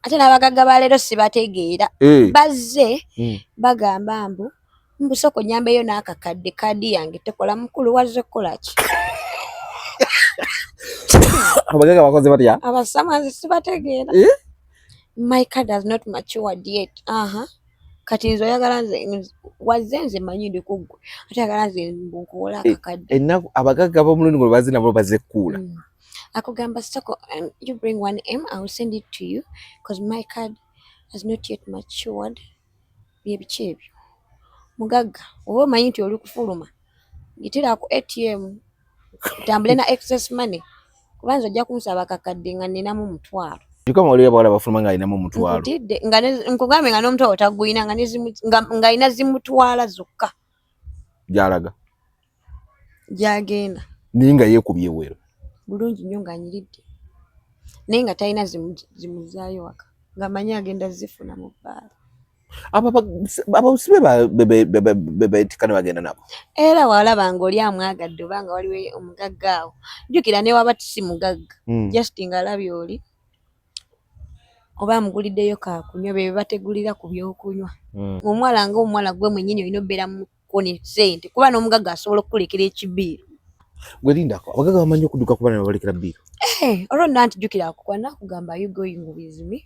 ate n'abagagga ba leero sibategeera bazze bagamba mbusoko nyambeyo n'akakadde kaadi yange tekola mukulu wazze kukola ki abagagga bakoze batya abasamazi sibategeera my card has not matured yet kati nze oyagala nze wazze nze manyi ndi kuggwe ate yagala nze nkuwola akakadde ennaku abagagga b'omulundi guno bazze nabo bazze kuula akugamba soko you bring 1M I will send it to you because my card has not yet matured byebiki ebyo mugagga oba omanyi nti oli kufuluma yitira ku ATM tambule na excess money kubanza ojja kunsaba akakadde nga ninamu mutwalo kikoma oli yabala bafuluma nga alinamu mutwalo nkutidde nga nkugambe nga n'omutwalo otaguyina nga alina zimutwala zokka gyalaga gyagenda naye nga yeekubye wero bulungi nnyo ng'anyiridde naye nga talina zimuzaayo waka nga manyi agenda zifuna mu bbaala abasibe bebetikane bagenda nabo era walaba nga oli amwagadde oba nga waliwo omugagga awo jjukira ne waba tisi mugagga just nga alabye oli oba amuguliddeyo kakunywa be bategulira ku byokunywa omuwala ng'omuwala gwe mwennyini olina obbeera muko ne ssente kuba n'omugagga asobola okukulekera ekibiiro gwe lindako abagagga bamanyi okudduka kuba ne babalekera biiro olwo nna nti jjukira akukwana kugamba you going with me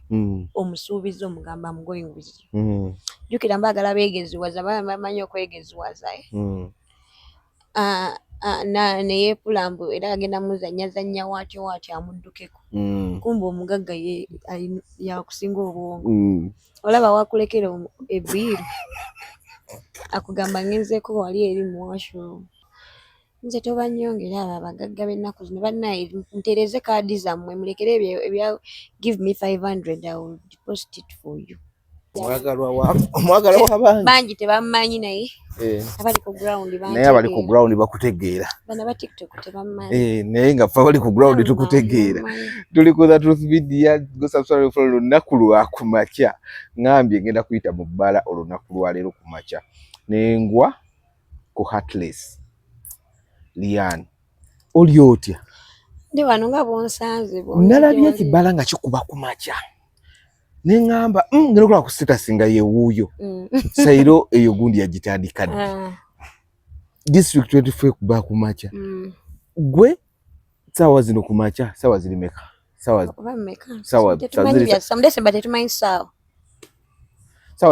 omusuubizi omugamba I'm going with you jjukira mbaagala beegeziwaza bamanyi okwegeziwaza neyeepulambu era agenda muzanyazanya watyo amuddukeko kumba omugagga yakusinga obwongo olaba wakulekera ebbiiro akugamba ngenzeeko wali eri mu washroom nze tobanyongera abo abagagga b'ennaku zino bannaye ntereze kaadi zammwe mulekere ebya give me 500 I will deposit it for you omwagalwa w'abangi bangi tebammanyi naye abali ku ground naye abali ku ground bakutegeera bana ba TikTok tebammanyi naye nga ffe abali ku ground tukutegeera tuli ku The Truth Media gusubscribe for olunaku lwa kumakya ngambye ngenda kuyita mu bbala olunaku lwa leero kumakya nengwa ku Heartless Lian oli otya ndi wano nga bonsanze nalabye ekibala nga kikuba kumakya nengamba ngenda okulaba ku status nga yewuuyo sayiro eyo gundi yagitandika ddi district 24 kuba kumakya gwe saawa zino kumakya saawa ziri meka saawa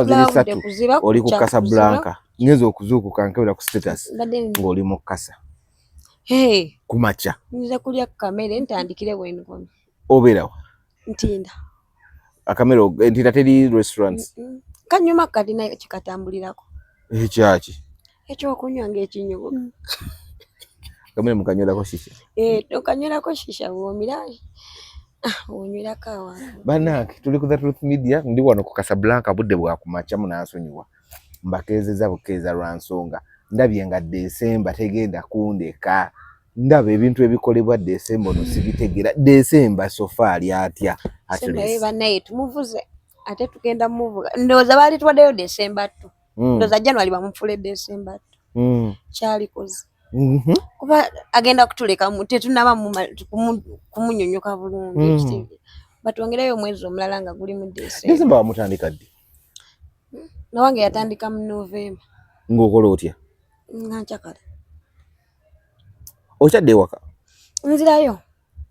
ziri satu oli ku Casablanca ngenza okuzuukuka nkebera ku status ng'oli mu Kasa kumakya nza kulya kamere ntandikire bwenkono obeerawa ntinda akamere ntinda teri restaurants kanyuma kalina kikatambulirako ekyaki ekyokunywa ng'ekinyuvu kamere mukanywerako shisha okanywerako shisha bwomira onywirako awa bannange tuli ku The Truth Media ndi wano ku Casablanca budde bwa kumakya munansonyiwa mbakeezeza bukeeza lwa nsonga ndabye nga December tegenda kundeka ndaba ebintu ebikolebwa December ono sibitegeera December sofaali atya bannaye tumuvuze ate tugenda muvuga ndowooza baali tuwaddeyo December 2 ndowooza January bamufule December 2 kyalikoze kuba agenda kutuleka tetunaba kumunyonyoka bulungi batwongereyo omwezi omulala nga guli mu December wamutandika ddi nawange yatandika mu November ng'okola otya nga nkyakala okyadde ewaka nzirayo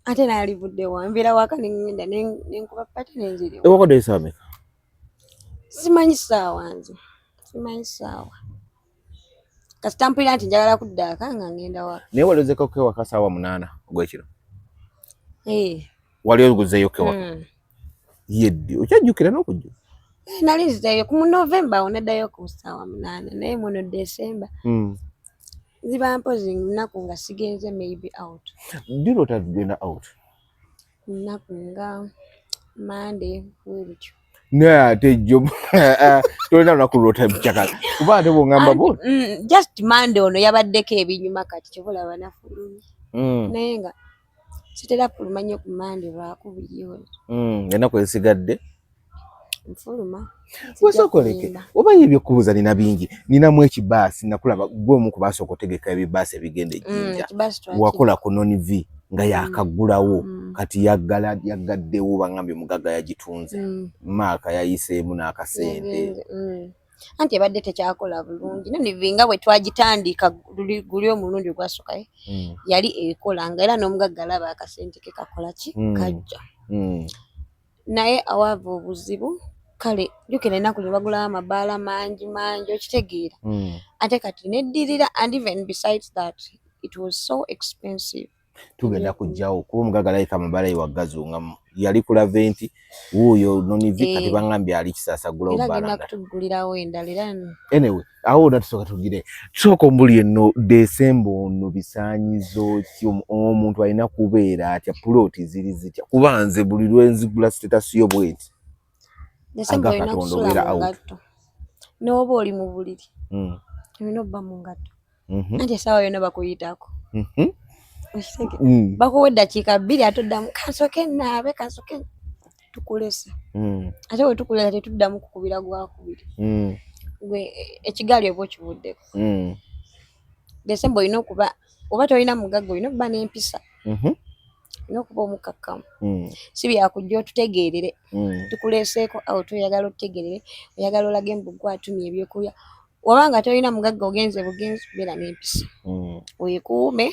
ate naalivudde wa nviira waka nengenda nenkuba pati nenziri ewaka dde saa meka simanyi ssaawa nze simanyi ssaawa kasita mpulira nti njagala kuddaaka nga ngenda waka naye wali ozeko kewaka saawa 8 ogwekiro wali oguzeeyo kewaka yeddi okyajjukira n'okujja nali nzizayo ku November awo neddayo ku ssaawa 8 naye muno December ziba mpozi lunaku nga sigenze maybe out ddi lwotagenda out lunaku nga Monday bwebutyo naye ate jjo tolina lunaku lwotakyakala kuba ate bwongamba bo just Monday ono yabaddeko ebinyuma kati kyobulaba nafulumye naye nga sitera fuluma nnyo ku Monday lwakubiriyo ennaku ezisigadde nfuluma wesokoleke omanyi ebyokubuuza nina bingi ninamu ekibaasi nakulaba gwe omu ku baasooka otegeka ebibaasi ebigenda ejjinja wakola ku non-v nga yakaggulawo kati yagaddewo bangambye omugagga yagitunze maaka yayiseemu n'akasente anti ebadde tekyakola bulungi nonivinga bwe twagitandika guli omulundi ogwasooka yali ekolanga era n'omugagga alaba akasente ke kakola ki kajja naye awaava obuzibu kale jukira ennaku ne bagulawo amabaala mangi okitegeera ate kati neddirira and even besides that it was so expensive. Tugenda kujjawo kuba omugagga alayika amabaala yewagazungamu yali kulava nti wuuyo nonivi kati bangambye ali Kisaasagula obbalanda kutugulirawo endala era anyway awo natusoka tugire tusooka ombuli eno December ono bisaanyizo omuntu alina kubeera atya puloti ziri zitya kuba nze buli lwenzigula status yo bweti December olina kusula mu ngatto n'oba oli mu buliri olina obba mu ngatto anti essaawa yonna bakuyitako bakuwa eddakiika 2 ate oddamu kansooke naabe kansooke tukulese ate bwe tukuleka tetuddamu kukubira gwakubiri gwe ekigaali oba okibuddeko December olina okuba oba tolina mugagga olina okuba n'empisa olina okuba omukakkamu si byakujja otutegeerere tukuleeseeko awo toyagala otutegeerere oyagala olage embugu atumye ebyokulya wabanga tolina mugagga ogenze bugenzi beera n'empisa weekuume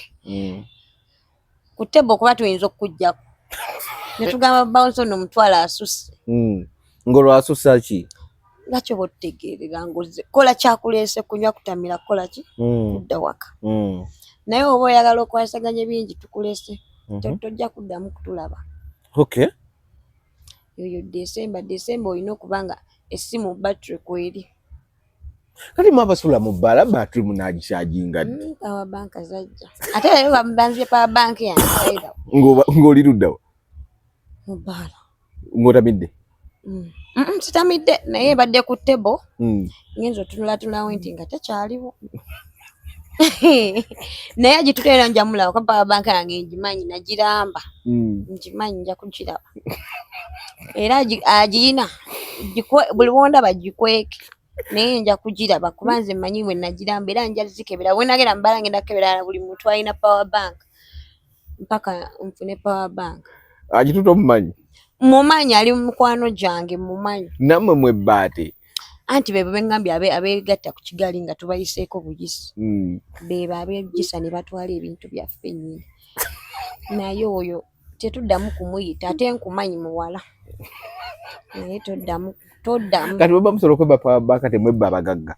ku ttebo kuba tuyinza okukuggyako ne tugamba bounce ono omutwalo asusse ng'olwasussa ki lwaki oba otutegeerera ngoze kola kyakuleese kunywa kutamira kola ki kudda waka naye oba oyagala okwasaganya bingi tukuleese tojja kuddamu kutulaba eyo December olina okuba nga essimu battery kweri kati mwabasula mu bbaala battery munaagikyajinga ddi power bank zajja ate leero bamubanzye power bank yange ng'oli luddawa mu bbaala ng'otamidde sitamidde naye badde ku ttebo ngenza otunulatunulawo nti nga tekyaliwo naye agituteera njamulawo ka power bank yange ngimanyi nagiramba ngimanyi nja kugiraba era agiyina buli wondaba gikweke naye nja kugiraba kuba nze mmanyi bwe nagiramba era nja zikebera bwe nagera mbala ngenda kukebera buli muntu alina power bank mpaka nfune power bank agituta omumanyi mumanyi ali mu mukwano gyange mumanyi nammwe mwebbaate anti bebo bengambye abeegatta ku kigali nga tubayiseeko bugisi bebo abeegisa ne batwala ebintu byaffe nnyini naye oyo tetuddamu kumuyita ate nkumanyi muwala naye toddamu kati bwe bamusobola okwebba power bank temwebba abagagga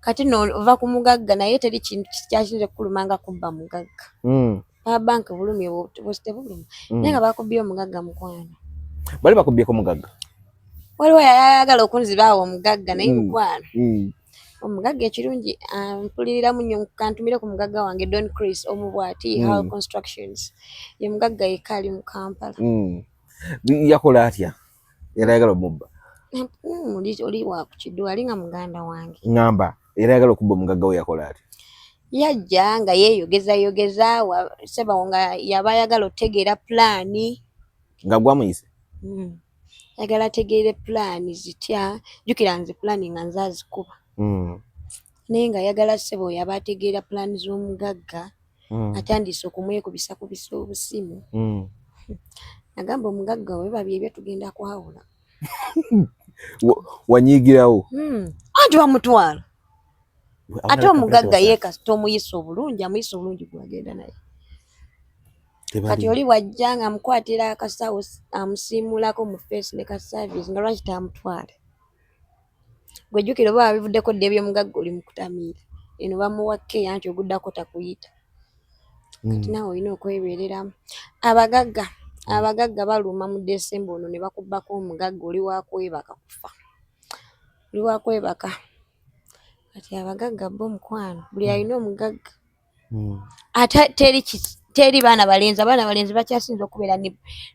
kati nova ku mugagga naye teri kintu kyakiyinza okukuluma nga kubba mugagga power bank bulumi bwosi tebuluma naye nga bakubye omugagga mukwano bali bakubyeko mugagga waliwo yayagala okunzibaawo omugagga naye mukwano omugagga ekirungi mpuliriramu nnyo kantumire ku mugagga wange Don Chris omubwati Hall Constructions ye mugagga yekka ali mu Kampala yakola atya era ayagala omubba oli wakukiddu ali nga muganda wange ngamba era ayagala okubba omugagga we yakola atya yajja nga yeeyogezayogeza sebawo nga yaba ayagala otegeera pulaani nga gwamuyise yagala ategeere pulaani zitya jjukira nze pulaani nga nze azikuba naye nga ayagala ssebo yaba ategeera pulaani z'omugagga atandise okumwekubisakubisa obusimu nagamba omugagga we babye ebyo tugenda kwawula wanyiigirawo anti wamutwala ate omugagga ye kasita omuyisa obulungi amuyisa obulungi gwagenda naye kati oli wajja nga amukwatira akasawo amusiimulako mu feesi ne ka service nga lwaki tamutwale gwe jjukira oba wabivuddeko dda ebyomugagga oli mukutamiira eno bamuwa keya anti oguddako takuyita kati nawe olina okwebeereramu abagagga baluma mu December ono ne bakubbako omugagga oli wakwebaka kufa oli wakwebaka kati abagagga bo omukwano buli alina omugagga ate teri baana balenzi bakyasinza okubeera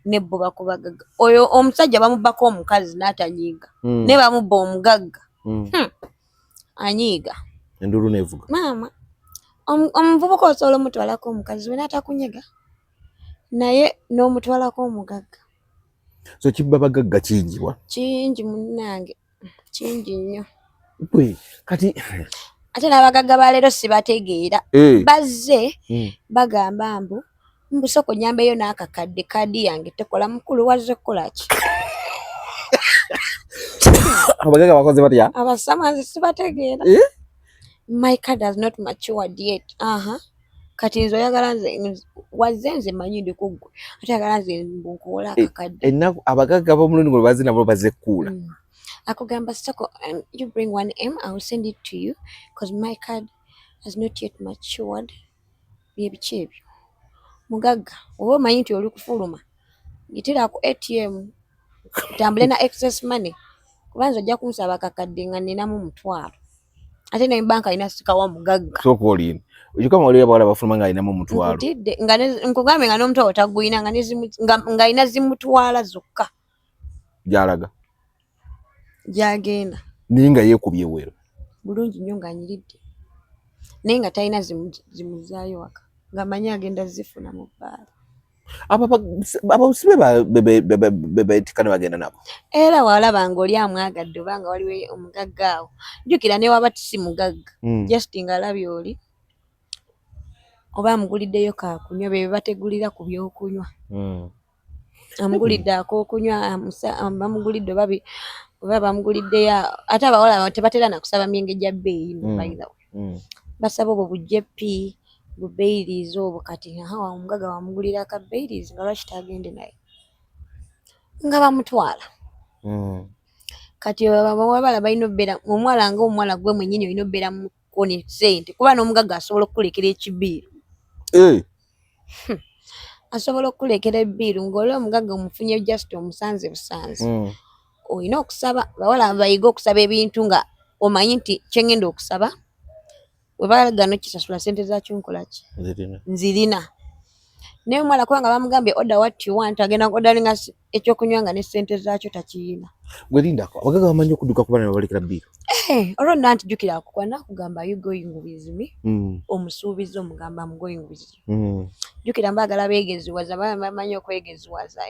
nebbuba ku bagagga oyo omusajja bamubbako omukazi n'atanyiiga naye bamubba omugagga anyiiga endulu nevuga maama omuvubuka osobola omutwalako omukazi we n'atakunyega naye n'omutwalako omugagga so kibba bagagga kingiwa kingi munnange kingi nnyo kati ate n'abagagga ba leero sibategeera bazze bagamba mbu mbusoko nyambeyo n'akakadde kadi yange tekola mukulu wazze kolaki abagagga bakoze batya abasamazi sibategeera my card has not matured yet kati nze oyagala nze wazze nze manyi ndi kuggwe ate yagala nze nkuwola akakadde ennaku abagagga b'omulundi guno bazze nabo bazekkuula akugamba soko you bring 1M I will send it to you because my card has not yet matured byebiki ebyo mugagga oba omanyi nti oli kufuluma yitira ku ATM tambule na excess money kubanza ojja kunsaba akakadde nga ninamu 1,000 ate ne banka ina sikawa mugagga soko olina ojja mwali abawala bafuluma nga alinamu 1,000 nkutidde nga nkugambe nga n'omuntu otaguyina nga ina zimutwala zokka gyalaga gyagenda naye nga yeekubye wero bulungi nnyo ng'anyiridde naye nga talina zimuzaayo waka nga manyi agenda zifuna mu bbaala abawusi bebetikane bagenda nabo era walaba ng'oli amwagadde oba nga waliwo omugagga awo jjukira ne waba tisi mugagga just nga alabye oli oba amuguliddeyo kakunywa be bategulira ku byokunywa amugulidde ak'okunywa bamugulidde oba bamuguliddeyo ate abawala tebatera nakusaba myenge gya bbeeyi basaba obwo bujjepi bubeirizi obwo kati omugagga wamugulira akabeirizi nga lwaki tagende naye nga bamutwala kati abawala balina obbeera omuwala ng'omuwala gwe mwennyini olina obbeera muko ne ssente kuba n'omugagga asobola okukulekera ekibiiru asobola okukulekera ebbiiru ng'oli omugagga omufunye just omusanze busanze olina okusaba bawala bayiga okusaba ebintu nga omanyi nti kyengenda okusaba webagano kisasula ssente zakyo nkolaki nzirina naye omwala kubanga bamugambye order what you want agenda odalinga ekyokunywa nga ne ssente zakyo takiyina gwelindako abagagga bamanyi okudduka kuba nabalekera bbiiru olwo nanti jjukira akukwana akugamba are you going with me omusuubiza omugamba I'm going with you jjukira mbaagala beegeziwaza bamanyi okwegeziwaza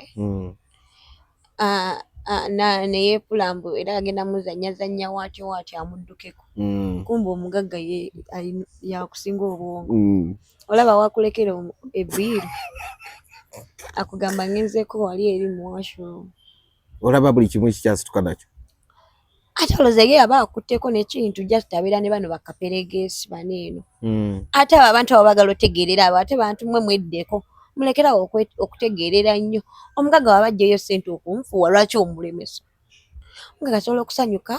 neyeepulambu era agenda muzanyazanya watyo amuddukeko kumba omugagga yakusinga obwongo olaba wakulekera ebbiiru akugamba ngenzeeko wali eri mu washroom olaba buli kimu ekikyasituka nakyo ate olozege aba akutteko nekintu just abeera ne bano bakaperegeesi baneeno ate abo abantu abo bagala otegeerera abo ate bantu mwe mweddeko mulekerawo okutegeerera nnyo omugagga wabajjayo ssente okunfuwa lwaki omulemesa omugagga asobola okusanyuka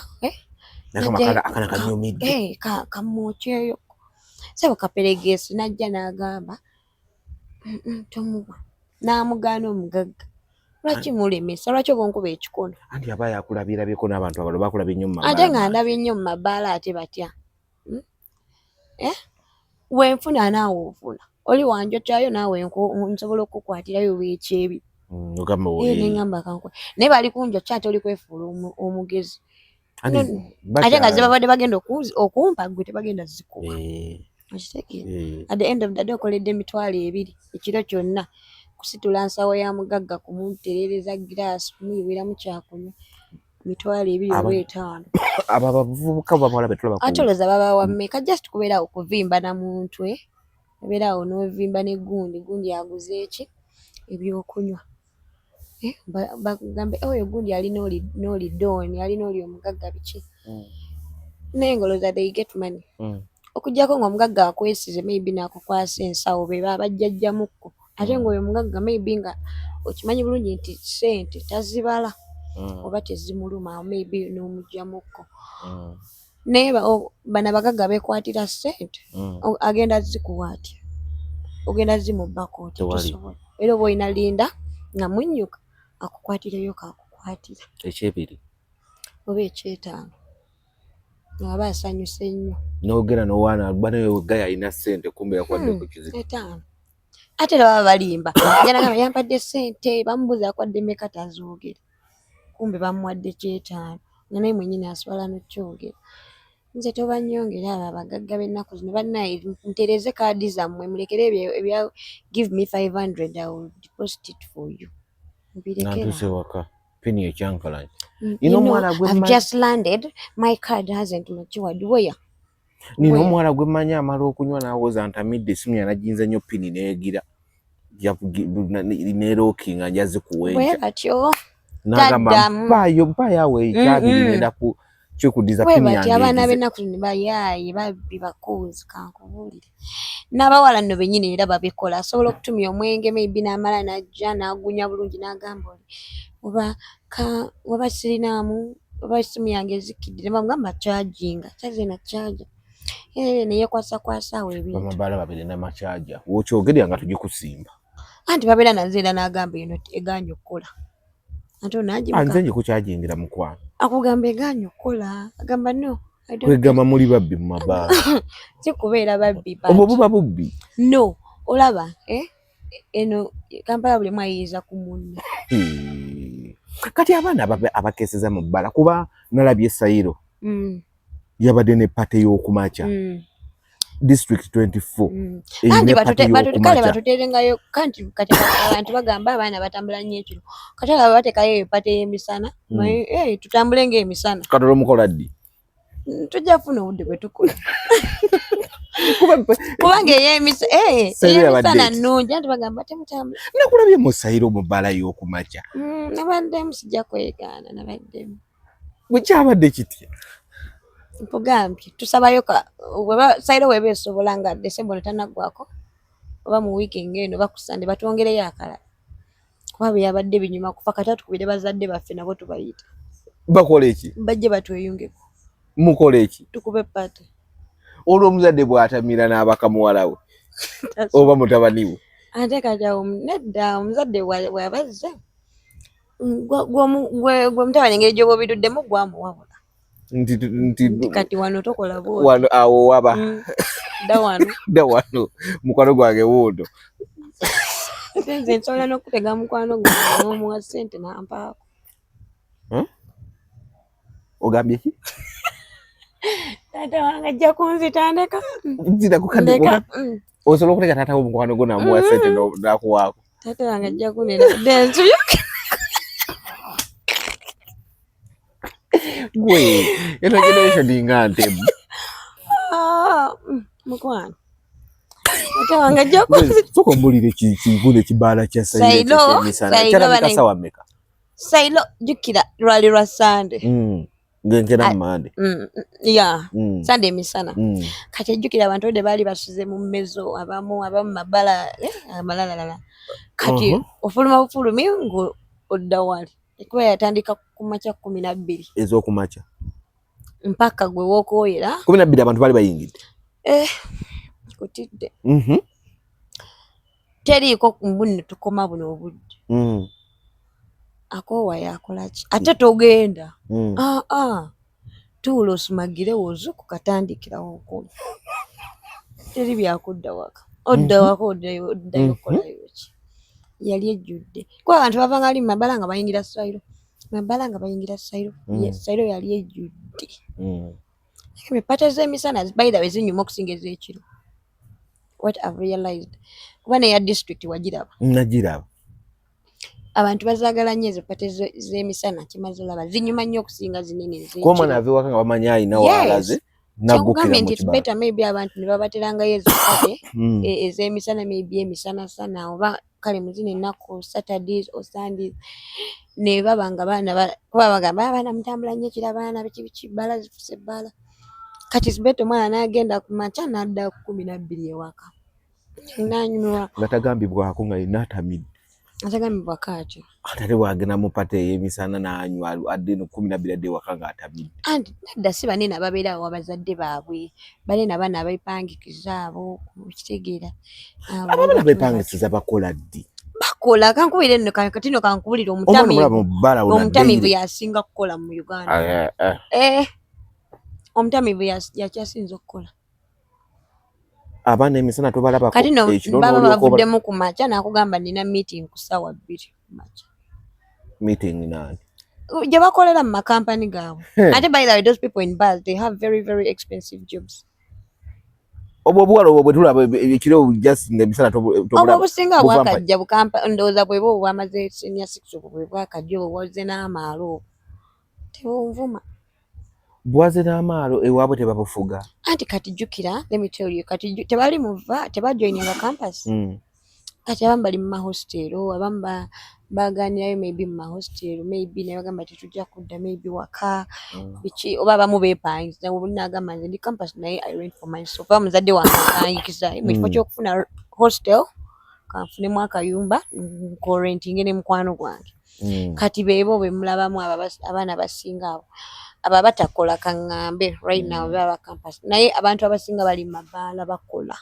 akana kanyumidde kamwokyeyo sebo kaperegeesi najja n'agamba tomuwa n'amugaana omugagga lwaki mulemesa lwaki oba onkuba ekikono anti aba yakulabirabyeko n'abantu abalala bakulabye nnyo mu mabaala ate nga ndabye nnyo mu mabaala ate batya wenfuna naawe ofuna oli wanjokyayo naawe nsobola okukwatirayo weekyebi neŋamba kankwe naye bali kunjokya ate oli kwefuula omugezi ate nga zibabadde bagenda okumpa gwe tebagenda zikuba okitegeera at the end of the day okoledde 2,000 ekiro kyonna kusitula nsawo ya mugagga kumuterereza giraasi kumuyiweramu kyakunywa 2,000 oba 5 abo abavubuka bamala betulaba ate olowooza baba wammeka just kubeerawo kuvimba na muntu obeerawo n'ovimba gundi aguze eki ebyokunywa bagambe oyo gundi ali n'oli dooni ali n'oli omugagga biki naye ngolooza they get money okuggyako ng'omugagga akwesize maybe n'akukwasa ensawo be babajjajjamukko ate ng'oyo omugagga maybe nga okimanyi bulungi nti ssente tazibala oba tezimuluma maybe n'omuggyamukko naye bano abagagga beekwatira ssente agenda zikuwa atya ogenda zimubbako oti tosobola era oba olina linda nga munnyuka akukwatireyo kakukwatira ekyebiri oba ekyetaano aba asanyuse nnyo n'ogenda n'owaana banayo gaya alina ssente kumbe yakwadde ku kizibu 5 ate era baba balimba yanagamba yampadde ssente bamubuuza akwadde meka tazoogera kumbe bamuwadde 5 nga naye mwennyini asobola n'okyogera nze tobanyongera abo abagagga b'ennaku zino bannaye ntereze kaadi zammwe mulekere ebya give me 500 I will deposit it for you nantuse waka pini ekyankalanye I've just landed my card hasn't matured where nina omwala gwe mmanyi amala okunywa n'awoza ntamidde esimu yanajinza nnyo pini neegira nerokinga njaze kuwenja atyo nagamba mpayo awe ekyabiri ngenda ku kyekudiza pini yange abaana b'ennaku zino bayaaye babbi bakuuzi kankubuulire n'abawala nno bennyini era babikola asobola okutumya omwenge maybe n'amala n'ajja n'agunya bulungi n'agamba oli oba sirinaamu oba essimu yange ezikidde nebamugamba charginga kyaze na charger neyekwasa awo ebintu bamabala babiri n'amachaja wokyogerya nga tugikusimba anti babeera nazeera n'agamba eno eganya okukola ate onagimuka anze njikuchargingira mukwano akugamba eganya okukola agamba no kwegamba muli babbi mu mabaala kikubeera babbi obwo buba bubbi no olaba eno Kampala buli mwayiriza ku munne kati abaana abakeseza mu bbala kuba nalabye Sayiro yabadde ne pate y'okumaca district 24 kale batuterengayo kati abantu bagamba abaana batambula nnyo ekiro kati alaba batekayo epate y'emisana tutambule ng'emisana katolo mukola ddi tujja kufuna obudde bwe tukola kubanga ey'emisana nnungi anti bagamba temutambula nakulabye mu Sayiro mu bbala y'okumaca nabaddemu sijja kwegaana nabaddemu bwekyabadde kitya mpugambye tusabayo Sayiro weba esobola nga December tanaggwako oba mu weekend eno bakusande batwongereyo akalala kuba byabadde binyuma kufa kati atukubire bazadde baffe nabo tubayita bakola eki bajje batweyungeko mukola eki tukube pate olwo omuzadde bw'atamira n'abaka muwala we oba mutabani we ate kati awo nedda omuzadde wabazze gwe mutabani engeri gy'oba obiruddemu gwamuwabula nti kati wano tokola wano awo waba da wano mukwano gwange wuuno nze nsobola n'okutega mukwano gwange n'omuwa ssente nampaako ogambye ki taata wange ajja kunzitandika nzita kukandeka osobola okuteeka taata wo mukwano gwo namuwa ssente nakuwaako taata wange ajja kunena densuyoke gwe eno generation nga ntemu mukwano taata wange ajja soka ombulire kiguno ekibaala kya Sayiro meka Sayiro jjukira lwali lwa Sande ng'enkera mu mande Sande emisana kati ejjukira abantu ode baali basuze mu mmezo abamu mabala amalalalala kati ofuluma bufulumi ng'odda wali ekuba yatandika ku makya 12 ez'okumakya mpaka gwe wokooyera 12 abantu baali bayingidde kikutidde teriiko kumbunne tukoma buno obudde akoowa yakolaki ate togenda tuula osumagire wozuku katandikirawo okuli teri byakudda waka odda waka oddayo okolayo ki yali ejjudde kuba abantu bavanga ali mumabala nga bayingira Sayiro Sayiro yali ejjudde epate z'emisana by the way zinyuma okusinga ez'ekiro what I've realized kuba neya district wagiraba nagiraba abantu bazaagala nnyo ezo pate z'emisana kimaze olaba zinyuma nnyo okusinga zinene ez'ekiro kuba omwana ave waka nga bamanyi alina waalaze naggukira mu kibala better maybe abantu ne babaterangayo ezo pate ez'emisana maybe emisana oba kale muzina ennaku Saturdays or Sundays ne baba nga kuba bagamba abaana mutambula nnyo ekiro abaana biki bbala zifuse bbala kati sibete omwana n'agenda ku makya n'adda ku 12 ewaka nanyumirwa nga tagambibwako nga yina atamidde atagambibwa kaatyo ate bwagenda mu pate ey'emisana n'anywa adde no 12 adde ewaka nga atamidde anti nadda si banene ababeera awo abazadde baabwe banene abaana abeepangikiza abo okitegeera abaana abeepangikiza bakola ddi bakola kankubire nno kati no kankubulira omutamivu yasinga kukola mu Uganda omutamivu yakyasinza okukola abaana emisana tobalaba kati no baba bavuddemu ku makya nakugamba nina meeting ku ssaawa 2 ku makya meeting nani gye bakolera mu makampani gaabwe ate by the way those people in bars they have very very expensive jobs obwo obuwala obwo bwe tulaba ekiro just emisana obwo obusinga bwakajja bukampa ndowooza bweba obwo bwamaze senior 6 obwo bwe bwakajja obwo bwaze n'amaalo tebunvuma bwaze n'amaalo ewaabwe tebabufuga anti kati jjukira let me tell you kati tebali muva tebajoininga campus kati abamu bali mu hostel abamu baganirayo maybe mu hostel maybe naye bagamba tetujja kudda maybe waka biki oba abamu beepangiza obunagamba nze ndi campus naye I rent for myself oba muzadde wange akanyikiza mu kifo ky'okufuna hostel kanfunemu akayumba nkorentinge ne mukwano gwange kati beebo bwe mulabamu abaana basinga abo aba batakola kaŋŋambe right now baba campus naye abantu abasinga bali mu mabaala bakola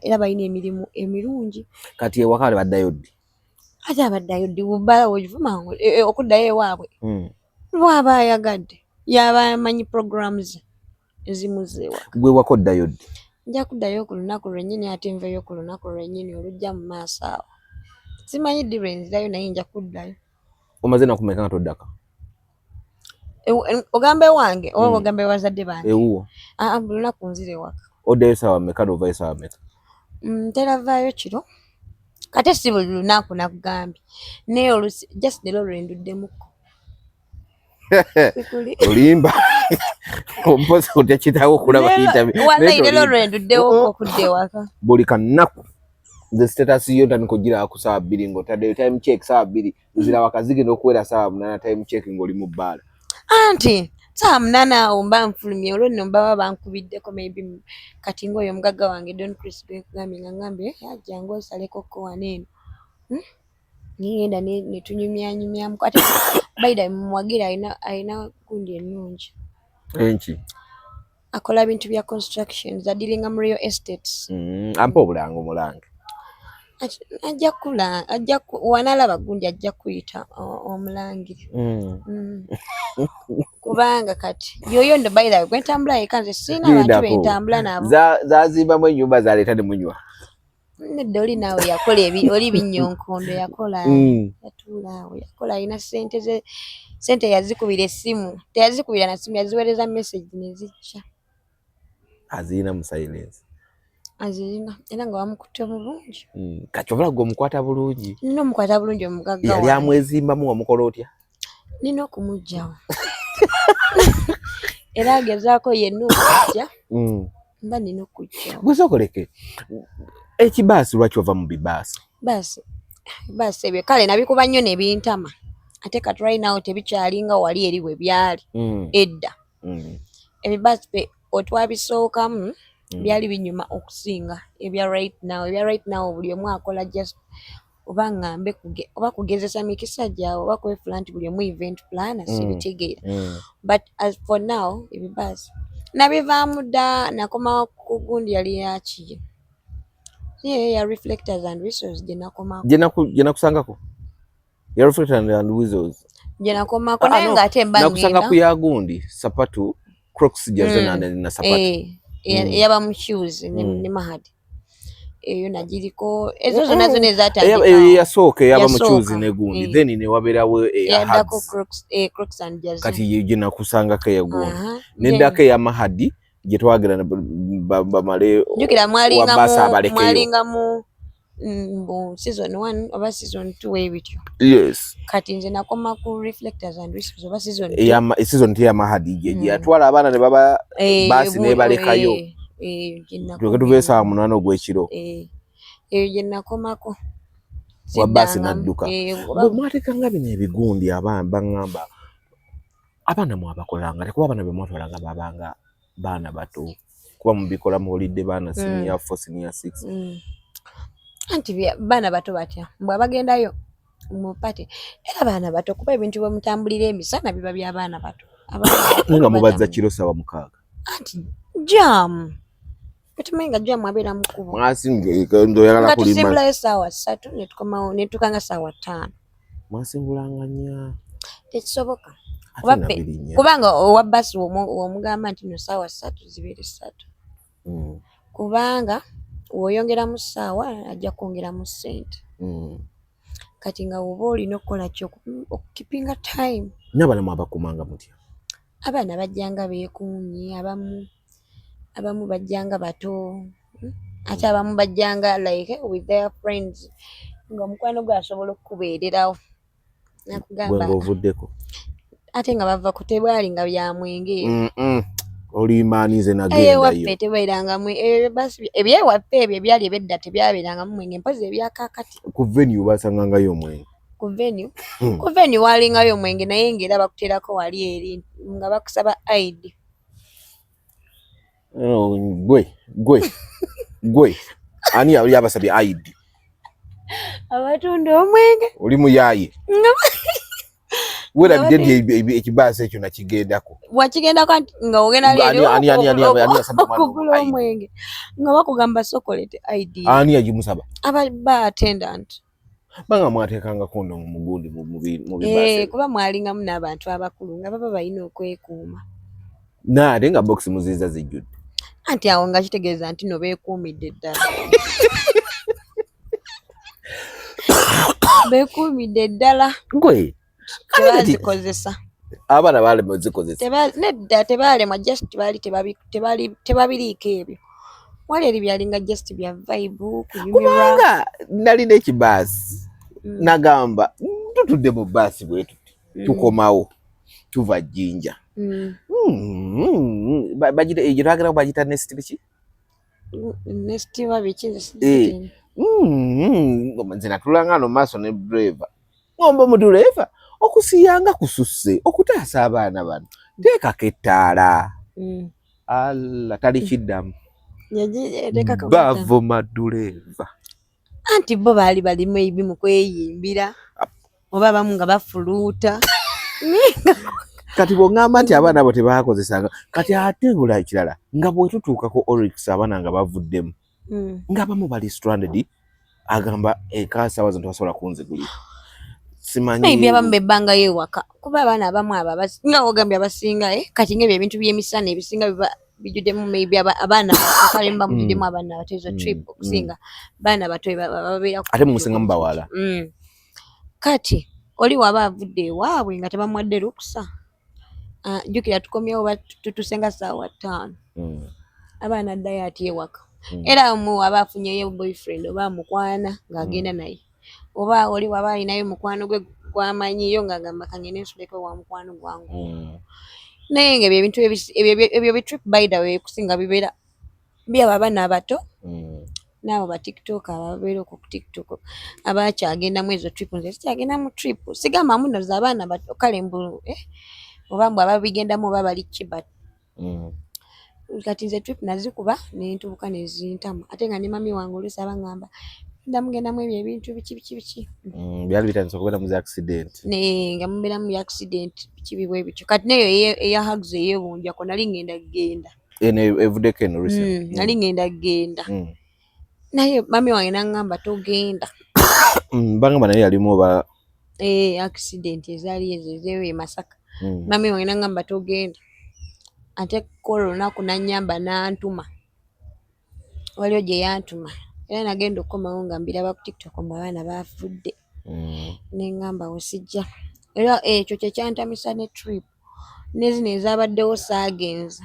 era balina emirimu emirungi. Kati ewaka baddayo ddi? Ate abaddayo ddi bubbala wevuma okuddayo ewaabwe bw'aba ayagadde yaba amanyi programs ezimuze ewaka. Gwe waka oddayo ddi? Nja kuddayo ku lunaku lwennyini ate nveeyo ku lunaku lwennyini olujja mu maaso awo. Simanyi ddi lwe nzirayo naye nja kuddayo. Omaze nakumeka nga toddaka? Ogambe wange oba ogambe bazadde bange? Ewuwo. Buli lunaku nzira ewaka. Oddayo ssaawa mmeka n'ovaayo ssaawa mmeka? Ntera vaayo kiro kate si buli lunaku nakugambye naye olusi just leero lwe nduddemukko. Olimba ompozi otya kitaawo okulaba interview. Wallahi leero lwe nduddewo okudda ewaka. Buli kanaku nze status yo ntandika ogira ku ssaawa 2 ng'otaddeyo time check ssaawa 2 nzira waka zigenda okuwera ssaawa 8 time check ng'oli mu bbaala. Anti ssaawa 8 awo mba nfulumye olwo nno baba bankubiddeko maybe kati ng'oyo omugagga wange Don Chris gwekugambye nga ngambye ajjangu osaleko ko wano eno ngenda ne tunyumyanyumyamu ate baida mwagira ayina gundi ennungi. Enki? Akola bintu bya constructions adilinga mu real estates. Ampa obulanga omulange. Ajja wanalaba gundi ajja kuyita omulangire. Kubanga kati yoyo ndo by the way gwentambula yeka nze sina abantu bentambula nabo. Zazimbamu ennyumba zaleeta ne munywa. Nedda oli naawe yakola oli binyonkondo yakola yatuulaawo yakola alina sente yazikubira essimu teyazikubira na simu yaziweereza message ne zijja. Azirina mu silence. Azirina era nga wamukutte bulungi. Kati obula gwe omukwata bulungi. Nina omukwata bulungi omugagga wange. Yali amwezimbamu wamukola otya? Nina okumugjawo. Era agezaako yenna okujja. Mba nina okujjawo. Gwe sookoleke. Ekibaasi lwaki ova mu bibaasi? Baasi ebyo kale nabikuba nnyo ne bintama. Ate kati right now tebikyalinga wali eri bwe byali edda. Ebibaasi otwabisookamu byali binyuma okusinga ebya right now buli omu akola just oba ngambe oba kugezesa mikisa gyawe oba kwefula nti buli omu event planner sibitegeera. But as for now ebibaasi nabivaamu dda nakoma ku gundi yali yaki ya reflectors and whistles gye nakusangako ya reflectors and whistles gye nakomako naye nga ate mba nakusanga ku ya gundi sapatu Crocs jazena na sapatu yaba mu shoes ne mahadi eyo najiriko ezo zonna ezatandika yasooka yaba mu shoes ne gundi then ne waberawo yadako Crocs and jazz kati gye nakusangako ya gundi nendako ya mahadi gye twagira bamale jukira mwalinga mu season 1 oba season 2 webityo. Yes. Kati nze nakoma ku reflectors and whistles oba season 2. Season 2 ya mahadi gye yatwala abaana ne baba basi ne balekayo. Tuveesa 8 ogw'ekiro. Eyo gye nakomako. Wa basi nadduka. Mwatekanga bino ebigundi baŋŋamba abaana mwabakolanga tekuba abaana be mwatwalanga babanga baana bato kuba mubikola muwulidde baana senior 4 senior 6 anti baana bato batya mbwe abagendayo mu pate era baana bato kuba ebintu bwe mutambulira emisana biba bya baana bato nga mubazza kiro sawa 6 anti jam tumenga jam abeera mukubo mwasinge ndo yagala kulima tusimbula sawa 3 netukomawo netukanga sawa 5 mwasimbulanga nya tekisoboka kubanga owa basi omugamba nti no sawa 3 zibeere 3 kubanga woyongera mu saawa ajja kwongera mu sente kati nga oba olina okukola kyo okukipinga time n'abaana mwabakumanga mutya abaana bajjanga beekuumye abamu bajjanga bato ate abamu bajjanga like with their friends nga omukwano gwe asobola okukubeererawo nakugamba ovuddeko ate nga bava ku tebwali nga bya mwenge Olimanize nagenda waffe tebeerangamu basi ebyewaffe ebyo ebyali ebedda tebyabeerangamu mwenge mpozi ebyakakati. Ku venue basangangayo omwenge. Ku venue walingayo omwenge naye ng'era bakuteerako wali eri nga bakusaba ID. Gwe ani yali abasabye ID? Abatunda omwenge. Oli muyaye. Wera bidde ekibaasa ekyo nakigendako. Wakigendako nga ogenda leero. Ani yasaba omwenge. Nga bakugamba sokolete ID. Ani yagimusaba? Aba attendant. Banga mwateekanga kondo mu mugundi mu bibaasa. Kuba mwalingamu n'abantu abakulu nga baba balina okwekuuma. Ate nga box muziza zijjudde. Anti awo nga kitegeeza nti no beekuumidde ddala. Beekuumidde ddala. Gwe tebazikozesa. Abaana baalema ozikozesa. Nedda tebaalema, just tebabiriiko ebyo. Wali eri byalinga just bya vibe kunyumirwa. Kubanga nalina ekibaasi nagamba tutudde mu baasi bwe tuti tukomawo tuva Jjinja. Bagita egiragala bagita nest biki? Nest babiki? Nze natulanga no maaso ne driver. Ngomba mu driver okusiyanga kususse okutaasa abaana bano. Teekako ettaala. Alla tali kiddamu. Bavuma driver. Anti bo baali balimu ebimu kweyimbira oba abamu nga bafuluuta. Kati bw'ongamba nti abaana abo tebaakozesanga kati ate bula ekirala nga bwe tutuukako Oryx abaana nga bavuddemu ng'abamu bali stranded agamba ekaasawa zino tebasobola kunzigulira. Simanyi abamu bebbangayo ewaka kuba abaana abamu abo nga ogambye abasinga kati ng'ebyo ebintu by'emisana ebisinga biba bijuddemu maybe abaana bakalemba mujuddemu abaana abatezo trip okusinga baana bato babeera ate musingamu bawala. Kati oli waba avudde ewaabwe nga tebamwadde lukusa. Jjukira tukomyewo tutusenga ssaawa 5. Abaana addayo ati ewaka. Era mu aba afunyeyo boyfriend oba mukwana ng'agenda naye. Oba oli waba alinayo mukwano gwe gwamanyiyo ng'agamba kangende nsuleko wa mukwano gwangu. Naye nga ebintu ebyo bitrip by the way kusinga bibeera byaba abaana abato n'abo ba TikTok ababeera okwo ku TikTok abakyagendamu ezo trip. Nze sikyagenda mu trip sigamba muno za abaana bato kale mbu oba mbu ababigendamu oba bali kibat. Kati nze trip nazikuba nentuuka nezintamu ate nga ne mami wange oluusi abangamba ndamugendamu ebyo ebintu biki byali bitandise okubeera mu accident nga mubeera mu accident biki bibwe bityo. Kati neyo eya hugs eyebunjako nali ngenda genda evuddeko eno recent nali ngenda genda naye mami wange nangamba togenda. Bangamba naye yalimu oba accident ezaali ezo e Masaka. Mami wange nangamba togenda ate kolo olunaku nanyamba nantuma waliwo gye yantuma era nagenda okukomawo nga mbiraba ku TikTok mu abaana bafudde nengamba wesijja. Era ekyo kyekyantamisa ne trip nezino ezabaddewo saagenza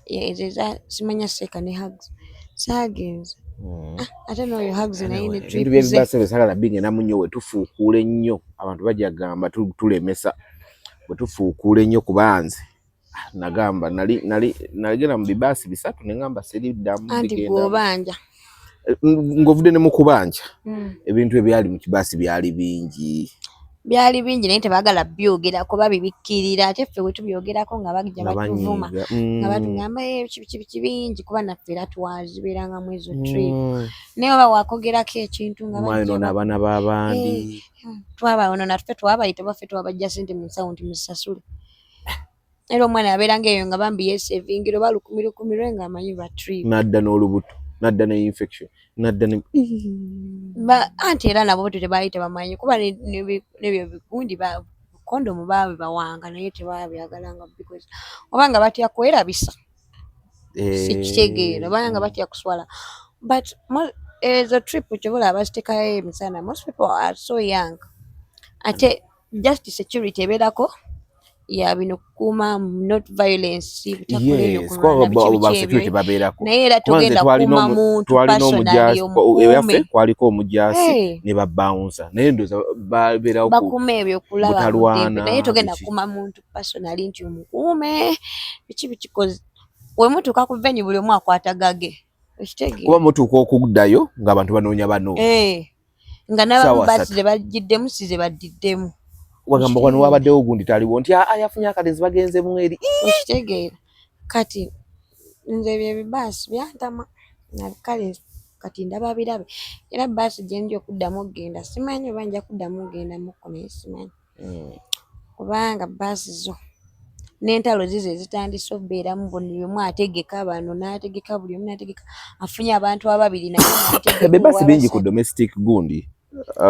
ezo simanya seeka ne hugs saagenza. Ate n'oyo hugs naye ne trip ze sagala bingenda munyo wetufuukuula ennyo abantu bajagamba tulemesa wetufuukuula ennyo kubanze nagamba nagenda mu bibaasi 3 nengamba seriddamu anti bw'obanja ng'ovudde ne mu kubanja ebintu ebyali mu kibaasi byali bingi naye tebaagala byogera kuba bibikkirira ate ffe bwe tubyogerako nga bajja batuvuma nga batugamba biki bingi kuba naffe era twazibeerangamu ezo trip naye oba wakogerako ekintu nga mwayonoona abaana b'abandi twabayonoona ffe twabayita baffe twabajja sente mu nsawo nti musasule. Era omwana yabeeranga eyo nga bambi yeesevingira oba lukumi lwe ng'amanyi ba trip nadda n'olubuto nadda ne infection nadda ne anti era nabo tebaali tebamanyi kuba nebyo bigundi kondomu bawanga naye tebabyagalanga because obanga batya kwerabisa sikitegeera obanga batya kuswala but ezo trip kyobola abazitekayo emisana most people are so young ate just security ebeerako ya bino kukuuma not violence yes kwa security babeerako naye era togenda kuuma muntu personally omukuume kwaliko omujasi ne babouncer naye ndoza babeerawo bakuuma ebyo kulaba mutembe naye togenda kuuma muntu personally nti omukuume bikikoze wemutuuka ku venue buli omu akwata gage ekitegeera kuba mutuuka okuddayo ng'abantu banoonya bano nga n'ababasi ze bagiddemu si ze baddiddemu wagamba wano wabaddewo ogundi taliwo nti yafunye akadenzi bagenze mweri ekitegeera kati nze ebyo ebibaasi byantama kale kati ndaba birabe era baasi gye ndi okuddamu okgenda simanyi oba nja kuddamu okgendamukko naye simanyi kubanga baasi zo n'entalo zizo ezitandise okubeeramu buli omu ategeka bano n'ategeka buli omu n'ategeka afunye abantu ababiri naye n'ategeka bebaasi bingi ku domestic gundi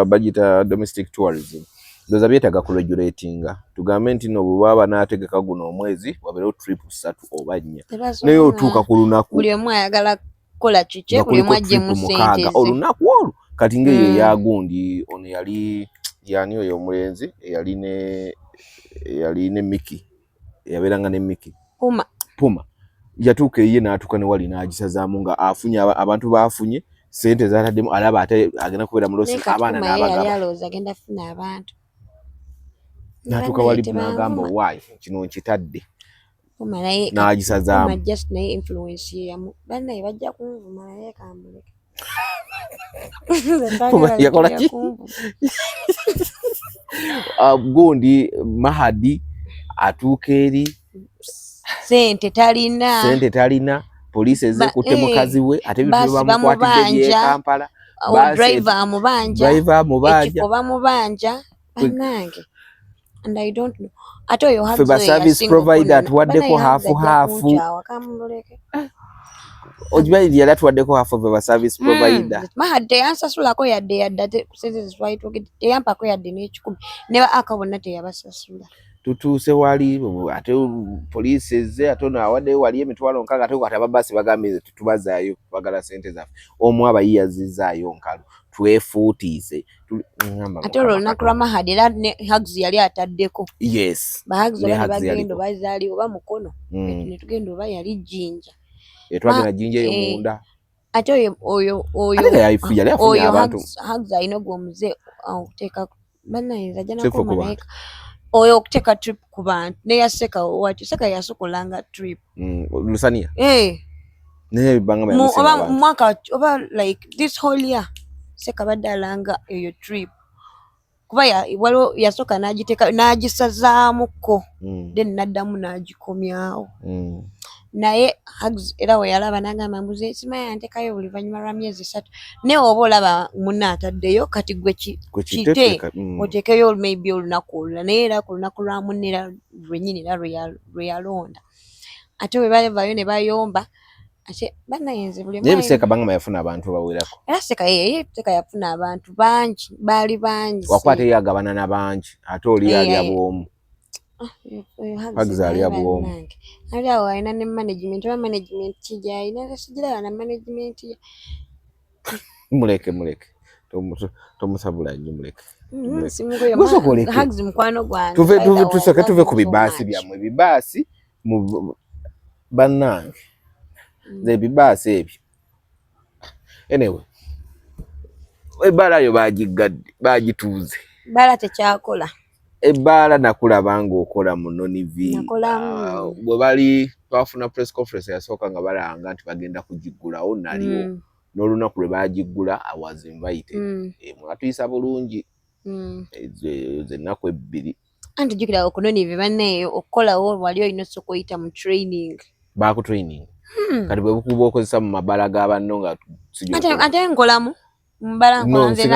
bagita domestic tourism ndoza byetaaga ku regulatinga tugambe nti no bwaba n'ategeka guno omwezi wabeerewo trip 3 oba 4 naye otuuka ku lunaku buli omu ayagala kukola kiki buli omu ajje mu ssente ze olunaku olwo kati ng'eyo eyagundi ono yali yani oyo omulenzi eyali ne Miki yabeeranga ne Miki Puma yatuuka ye n'atuuka ne wali n'agisazaamu nga afunye abantu baafunye sente zataddemu alaba ate agenda kubeera mu losi abaana n'abagaba agenda afuna abantu n'atuuka wali n'agamba why kino nkitadde n'agisazaamu just naye influence ye bannaye bajja kunvuma naye kambuleke yakola ki gundi Mahadi atuuka eri sente talina poliisi ezekutte mukazi we ate bitu bamukwatidde ye Kampala driver amubanja ekifo bamubanja bannange and I don't know ate oyo Feba service provider atuwaddeko hafu ojibayi yali atuwaddeko hafu Feba service provider Mahadi yansasulako yadde teyampako yadde n'ekikumi ne ba akabona teyabasasula tutuuse wali ate poliisi ezze ate ono awaddeyo wali emitwalo nkaaga ate ate ababasi bagambye tutubazaayo bagala sente zaffe omu abayiyazizaayo nkalu twefuutiise ate olwo olunaku lwa Mahadi era ne Hugs yali ataddeko yes bahags oba bagenda bazaali oba mukono ne tugenda oba yali Jinja twagenda Jinja eyo munda ate oyo Hugs alina ogwomuze okuteeka bannayinza jja nakoma naye oyo okuteeka trip ku bantu neya Seka wati Seka yasukulanga trip Lusania naye bangama oba mwaka oba like this whole year Seka badde alanga eyo trip kuba waliwo yasooka n'agiteeka n'agisazaamuko then n'addamu n'agikomyawo naye Hugs era we yalaba n'agamba mbuze simanyi antekayo oluvannyuma lwa myezi 3 naye oba olaba munna ataddeyo kati gwe kite oteekeyo maybe olunaku olula naye era ku lunaku lwa munne era lwennyini era lwe yalonda ate we balevayo ne bayomba ate bannayenze buli naye Seka bangama yafuna abantu bawerako era Seka yafuna abantu bangi baali bangi wakwate yagabana na bangi ate oli yali abwomu Hugs ali abwomu ali awo alina ne management oba management kijayina sigiraba na management muleke tomusabula nnyo muleke Hugs mukwano gwange tuve ku bibaasi byammwe bibaasi bannange nze bibaasi ebyo anyway ebbaala yo bagituuze bbaala tekyakola ebbaala nakulaba ng'okola mu Nonivi bwe bali twafuna press conference yasooka nga balanga nti bagenda kugiggulawo naliwo n'olunaku lwe bagiggula awas invited mwatuyisa bulungi ezo ennaku 2 anti jjukira ku Nonivi banneeyo okukolawo wali olina osooka oyita mu training baku training kati bwe bukuba okozesa mu mabala g'abanno nga ate nkolamu mbala nkolanze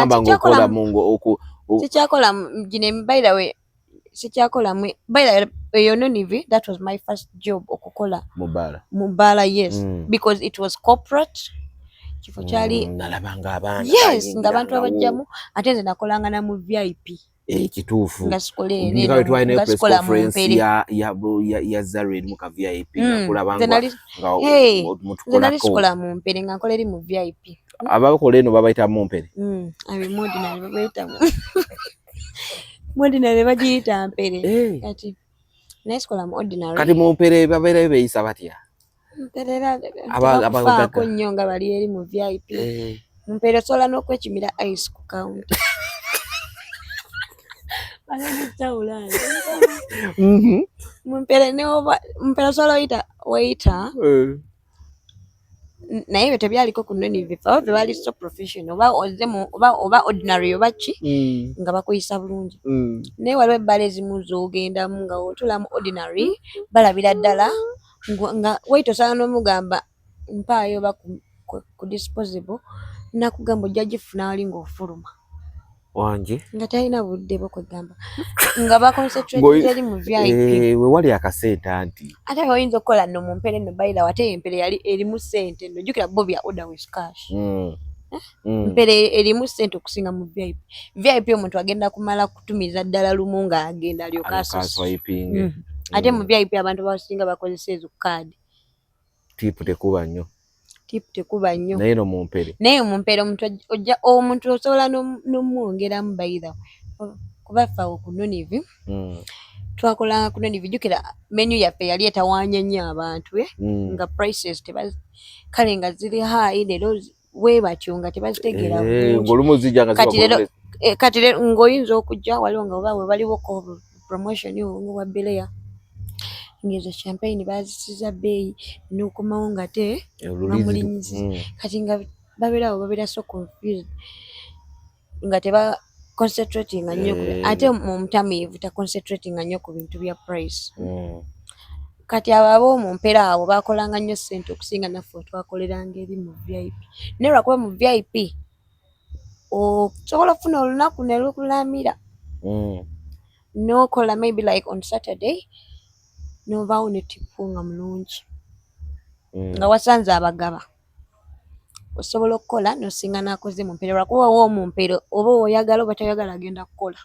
sikyakola gine by the way sikyakola by the way eyo Nonivi that was my first job okukola mubala yes because it was corporate kifo kyali nalabanga abantu yes nga abantu abajjamu ate nze nakolanga na mu VIP kituufu nga sikole nga twalina press conference ya Zaren muka VIP nakulabanga nga nali sikola mu mpere nga nkola eri mu VIP abakola eno babayita mu mpere abi modinary babayita mu modinary bagiyita mpere kati Naisikola mu ordinary. Kati mumpere babeera beeyisa batya? Mperera abafaako nnyo nga bali eri mu VIP. Mumpere osobola n'okwekimira ice ku counter. Mumpere osobola oyita waiter. Naye ebyo tebyaliko ku Nonive. Abo be bali so professional. Oba ordinary oba ki nga bakuyisa bulungi. Naye waliwo ebbala ezimu z'ogendamu nga otula mu ordinary balabira ddala nga waiter osala n'omugamba mpaayo oba ku disposable nakugamba ojja gifuna wali ng'ofuluma. Wange nga talina budde bwo kwegamba nga baconcentrate eri mu VIP. We wali akasente anti ate oyinza okukola nno mu mpere nno bayira wate empere yali erimu ssente nno jjukira bo bya order with cash. Mpere erimu ssente okusinga mu VIP. VIP omuntu agenda kumala kutumiza ddala lumu nga agenda alyoka swiping. Ate mu VIP abantu basinga bakozesa ezo kaadi. Tipu tekuba nnyo. Naye no mu mpere omuntu osobola n'omwongeramu bayira kuba ffe awo ku Nonive twakolanga ku Nonive. Jjukira menu yaffe yali etawaanya nnyo abantu nga prices kale nga ziri high leero weebatyo nga tebazitegeera bulungi. Kati leero ng'oyinza okujja waliwo nga oba we baliwo promotion wa Belea ngezo champagne bazisiza bbeeyi n'okomawo nga te bamulinyiza. Kati nga babeera so confused nga teba concentrating nnyo ate mu mutamiivu ta concentrating nnyo ku bintu bya price. Kati abo mu mpera abo bakolanga nnyo ssente okusinga naffe twakoleranga eri mu VIP. Naye lwakuba mu VIP osobola okufuna olunaku ne lukulamira n'okola maybe like on Saturday n'ovaawo ne tipu nga mulungi nga wasanze abagaba osobola okukola n'osinga n'akoze mu mpere lwakuba wo mu mpere oba oyagala oba toyagala agenda kukola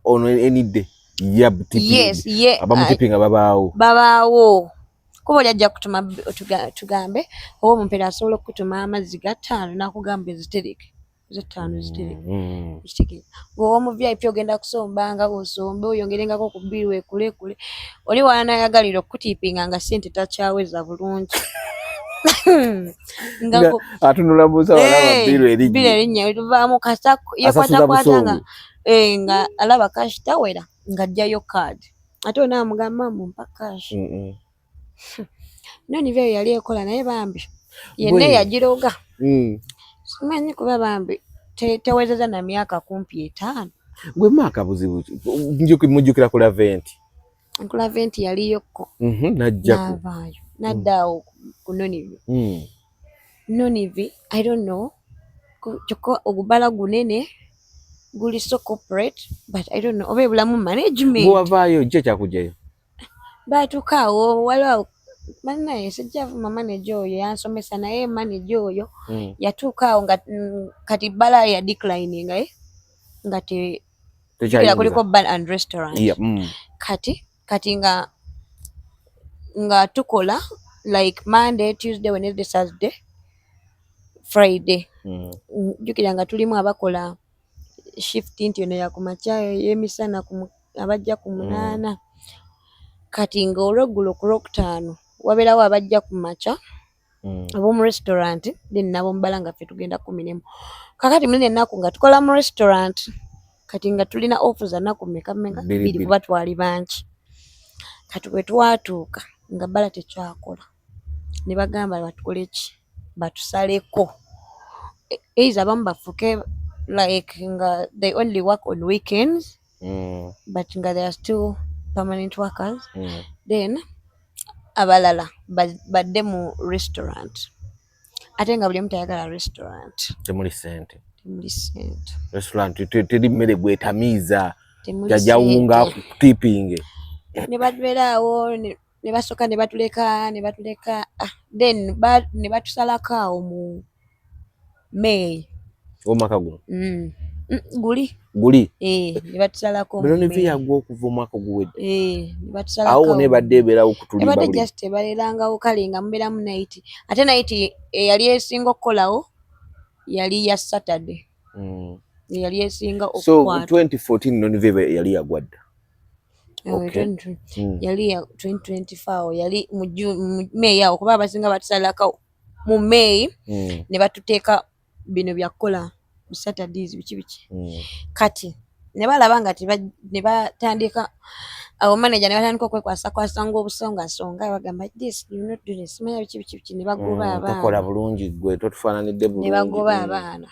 ono enidde abamutipinga babaawo kuba oli ajja kutuma tugambe oba mu mpere asobola okutuma amazzi ga 5 n'akugamba ezitereke z'ettaano zitereke ng'owa mu VIP ogenda kusombanga osombe oyongerengako ku bbiri weekulekule oli wanayagalira okutipinga nga ssente takyaweza bulungi atunula buusa walaba bbiri erinnya tuvaamu kasa yekwatakwatanga nga alaba kashi tawera ng'ajjayo kaadi ate onaamugamba mumpa kashi. Nonive eyo yali ekola naye bambi yenna eyagiroga simanyi kuba bambi tewezeza na myaka kumpi 5. Gwe maaka buzibu mujjukira ku Laventi. Ku Laventi yaliyokko n'avaayo n'addaawo ku Nonive. Nonive I don't know kyokka ogubala gunene guli so corporate but I don't know oba ebulamu management. Gwe wavaayo ki ekyakugjayo? Baatuukaawo waliwo bannaye sijja vuma manager oyo yansomesa naye manager oyo yatuukaawo nga kati bbala ya declining nga tekira kuliko bar and restaurant. Kati nga tukola like Monday, Tuesday, Wednesday, Thursday, Friday. Jjukira nga tulimu abakola shift nti eno yakumakya y'emisana abajja ku 8. Kati nga olweggulo ku Lwokutaano wabeerawo abajja ku makya ab'omu restaurant then n'ab'omubala nga ffe tugenda 11. Kakati mulina ennaku nga tukola mu restaurant kati nga tulina ofu za nnaku mmeka 2 kuba twali bangi. Kati bwe twatuuka nga bbala tekyakola ne bagamba batukole ki batusaleko either abamu bafuke like nga they only work on weekends but nga they are still permanent workers then abalala badde mu restaurant ate nga buli omu tayagala restaurant. Temuli ssente. Restaurant teri mmere gwetamiiza jajawunga tipping. Ne babeeraawo ne basooka ne batuleka then ne batusalako awo mu May. Omwaka guno? Guli? Ne batusalako mu May. Nonive yagwa okuva omwaka guwedde? Ne batusalako. Awo nebadde ebeerawo okutulimba buli? Ebadde just ebalerangaawo kale nga mubeeramu night. Ate night eyali esinga okukolawo yali ya Saturday. Yali esinga okukwata. So 2014 Nonive yali yagwadda? yali ya 2024 yali mu May awo kuba abasinga batusalako mu May ne batuteeka bino byakola mu Saturdays biki kati ne balaba nga ne batandika awo manager ne batandika okwekwasa ng'obusongasonga bagamba this you not do this simanya biki ne bagoba abaana tokola bulungi gwe totufaananidde bulungi ne bagoba abaana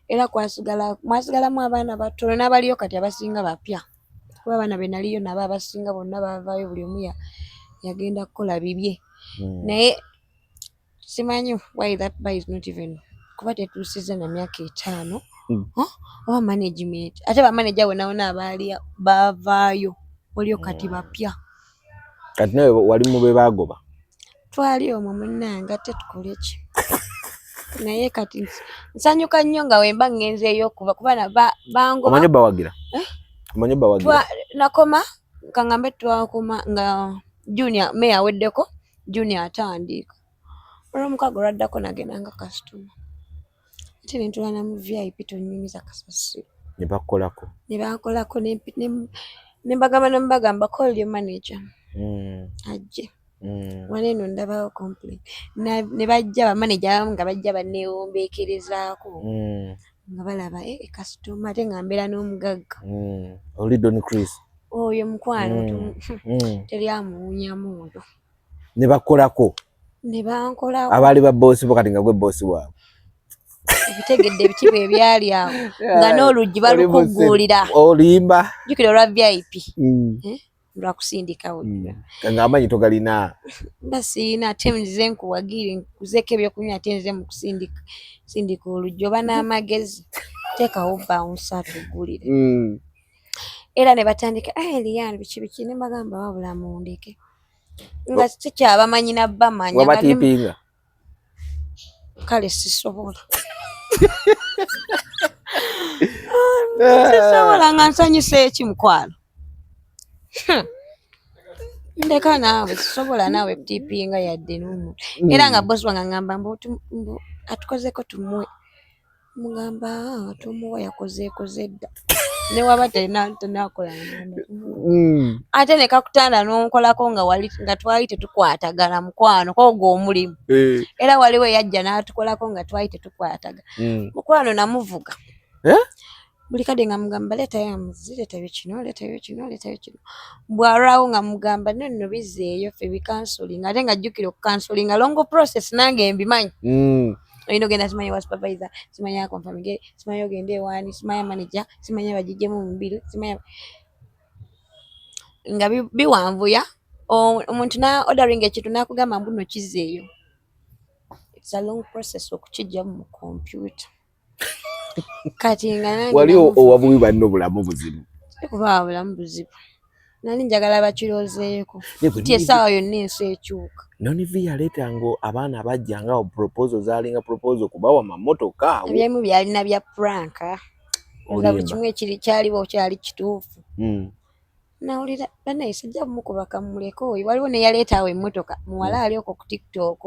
era mwasigalamu abaana batono n'abaliyo kati abasinga bapya kuba abaana be naliyo nabo abasinga bonna baavaayo buli omu yagenda kukola bibye naye simanyi why that boy is not even kuba tetuusize na myaka 5 oba management ate bamaneja bonna abaali baavaayo waliyo kati bapya kati nawe wali mu be baagoba twali omwo munnange ate tukole ki naye kati nsanyuka nnyo nga wemba ngenzeeyo kuba bangoba omanyi bawagira omanyi bawagira nakoma kangambe twakoma nga junior May aweddeko junior atandika olw'omukago lwaddako nagenda nga customer ate ne ntulana mu VIP tonyumiza kasasiro ne bakolako ne mbagamba call your manager ajje waleeno ndabawo complaint ne bajja bamaneja abamu nga bajja banneewombeekerezaako nga balaba customer ate nga mbeera n'omugagga oli Don Chris oyo mukwano teri amuwunya muntu ne bakolako ne bankolako abaali ba boosi bo kati nga gwe boosi waabwe ebitegedde ebikiba ebyali awo nga n'oluggi balukuggulira olimba jjukira olwa VIP lwakusindikawo nga amanyi togalina basiina ate nzize nkuwagire nkuzeeko ebyokunywa ate nzize mu kusindika oluggi oba n'amagezi teekawo bounce atuggulire era ne batandika Eliane biki ne mbagamba wabula mundeke nga sikyabamanyi nabbamanya wabatipinga kale sisobola sisobola nga nsanyusa eki mukwano ndeka naawe sisobola naawe kutipinga yadde n'omuntu era nga bosi wange ngamba atukozeko tumuwe mugamba tumuwa yakozeekoze dda ne waba tenakola ate ne kakutanda n'onkolako nga twali tetukwatagana mukwano kwogo omulimu era waliwo yajja n'atukolako nga twali tetukwatagana mukwano namuvuga buli kadde nga mugamba leetayo amuzi leetayo kino bwalwawo nga mugamba nonno bizeeyo ffe bikansolinga ate nga jjukira okukansolinga longo process nange mbimanyi olina ogenda simanyi wa supervisor simanyi akonfamige simanyi ogenda ewaani simanyi manager simanyi abagijjemu mubiru simanyi nga biwanvuya omuntu na ordering ekintu nakugamba mbuno kizeeyo it's a long process okukijja mu computer kati nga nange wali owabubi banno obulamu buzibu kuba bulamu buzibu nali njagala bakirozeeko ti essaawa yonna ensi ekyuka nonivi yaleetanga abaana bajjanga proposal zaalinga proposal kubawa mamotoka awo ebyemu byalina bya pranka nga buli kimu kyaliwo kyali kituufu nawulira bannayise ajja kumukuba kamuleko oyo waliwo neyaleetaawo emmotoka muwala ali okwo ku TikTok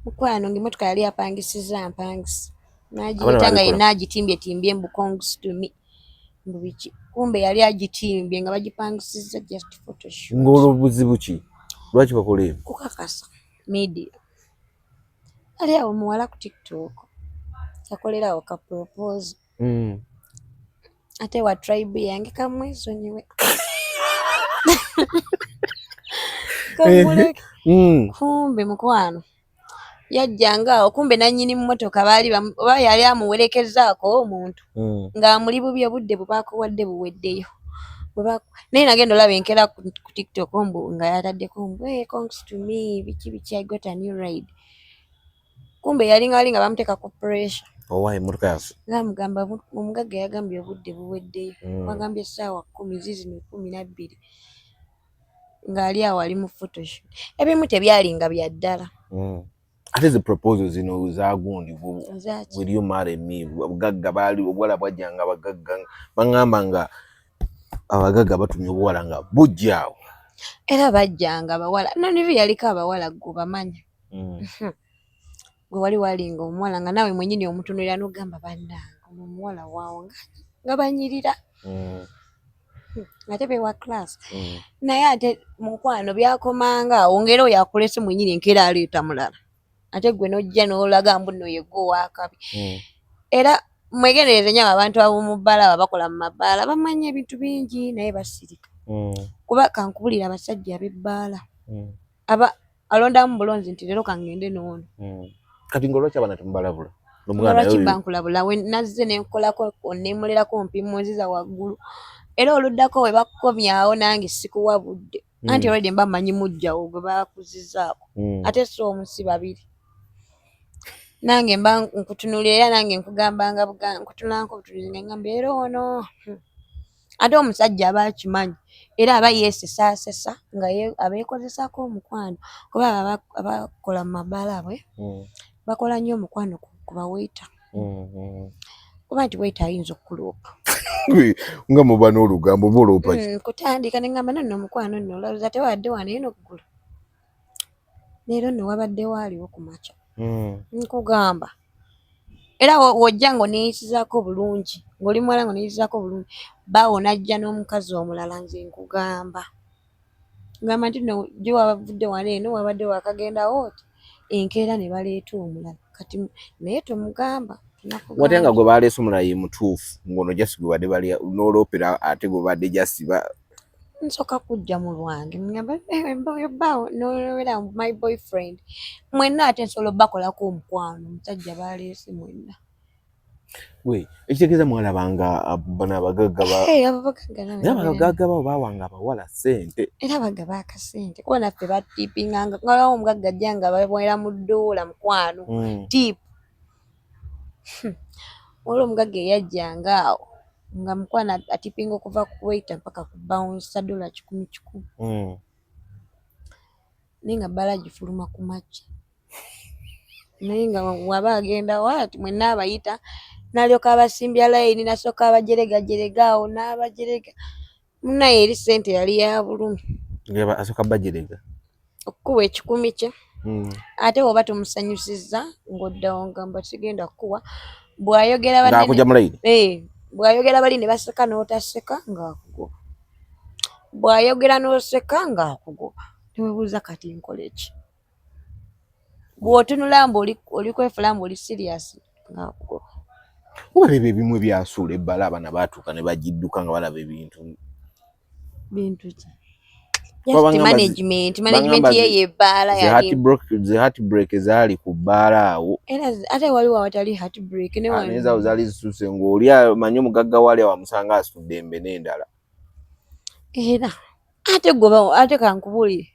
mukwano ng'emmotoka yali apangisiza mpangisi n'agiyita nga yenna agitimbye mbu congs to me mbu biki kumbe yali agitimbye nga bagipangisiza just photoshoot ng'olwo buzibu ki lwaki bakola ebyo kukakasa media ali awo muwala ku TikTok yakolera awo ka propose ate wa tribe yange kamwesonyiwe kamuleke kumbe mukwano yajjanga awo kumbe nannyini mmotoka baali oba yali amuwerekezaako omuntu ng'amuli bubi obudde bwebakuwadde buweddeyo naye nagenda olaba enkera ku TikTok mbu nga yataddeko mbu congs to me biki I got a new ride kumbe yalinga bamuteeka ku pressure owa emmotoka yafe namugamba omugagga yagambye obudde buweddeyo bagambye essaawa 10 zizino 12 ng'ali awo ali mu photoshoot ebimu tebyalinga bya ddala ate zi proposal zino zagundi will you marry me abagagga baali obuwala bwajjanga abagagga baŋŋamba nga abagagga batumye obuwala nga bujjaawo era bajjanga abawala nonivi yaliko abawala gwe bamanyi gwe wali walinga omuwala nga naawe mwenyini omutunulira n'ogamba bannange omuwala waawo nga banyirira ate bewa class naye ate mukwano byakomanga ongera oyo akulese mwenyini enkeera aleeta mulala ate gwe nojja n'olaga mbuno yegwo wakabi era mwegendereze nnyo abantu ab'omu bbaala bakola mu mabbaala bamanyi ebintu bingi naye basirika kuba kankubulira abasajja ab'ebbaala aba alondamu bulonzi nti leero kangende n'ono kati ng'olwaki abana temubalabula lwaki bankulabula we nazze nenkolako onneemulerako mpimuziza waggulu era oluddako we bakomyawo nange sikuwa budde anti olwedde mba manyi mujjawo gwe bakuzizaako ate si omu si babiri nange mba nkutunulira era nange nkugambanga nkutunulako butunuzi nga ngamba era ono ate omusajja aba akimanyi era aba yeesesaasesa nga abeekozesaako omukwano kuba abakola mu mabbaala abwe bakola nnyo omukwano ku baweita kuba nti weita ayinza okukuloopa nga muba n'olugambo boloopa kutandika ne ngamba nno omukwano nno olowooza tewadde wano eno oggulu leero nno wabadde waaliwo ku makya nkugamba era wojja ng'oneeyisizaako bulungi ng'oli muwala ng'oneeyisizaako bulungi bawo najja n'omukazi omulala nze nkugamba ngamba nti nno gye wabavudde wano eno wabadde wakagendawo oti enkeera ne baleeta omulala kati naye tomugamba wate nga gwe baleese omulala ye mutuufu ng'ono jasi gwe badde bali n'oloopera ate gwe badde jasi nsooka kujja mu lwange ngamba bawo n'olowera my boyfriend mwenna ate nsobola obbakolako omukwano omusajja baleese mwenna we ekitegeeza mwalabanga bano abagagga abagagga babo baawanga abawala ssente era bagaba akasente kuba naffe batipinganga ngalawo omugagga ajja nga bawera mu ddoola mukwano tip olwo omugagga eyajjanga awo nga mukwano atipinga okuva ku waita mpaka ku bounsa $100 naye nga bbala gifuluma ku makya naye nga waba agenda waati mwenna abayita n'alyoka abasimbya layini nasooka abajeregajerega awo n'abajerega munaye eri ssente yali ya bulumi asooka bajerega okukuwa 10 kye ate woba tomusanyusizza ng'oddawo ngamba sigenda kukuwa bw'ayogera bw'ayogera bali ne baseka n'otaseka ng'akugoba bw'ayogera n'oseka ng'akugoba teweebuuza kati nkole ki bw'otunula mbu oli kwefula mbu oli siriasi ng'akugoba obalaba ebimu ebyasuula ebbala abana baatuuka ne bagidduka nga balaba ebintu ki just management y'ebbaala ze heartbreak zaali ku bbaala awo era ate waliwo awatali heartbreak nezaawo zaali zisuuse ng'oli amanyi omugagga waali awamusanga asitudde embe n'endala era ate kankubuulire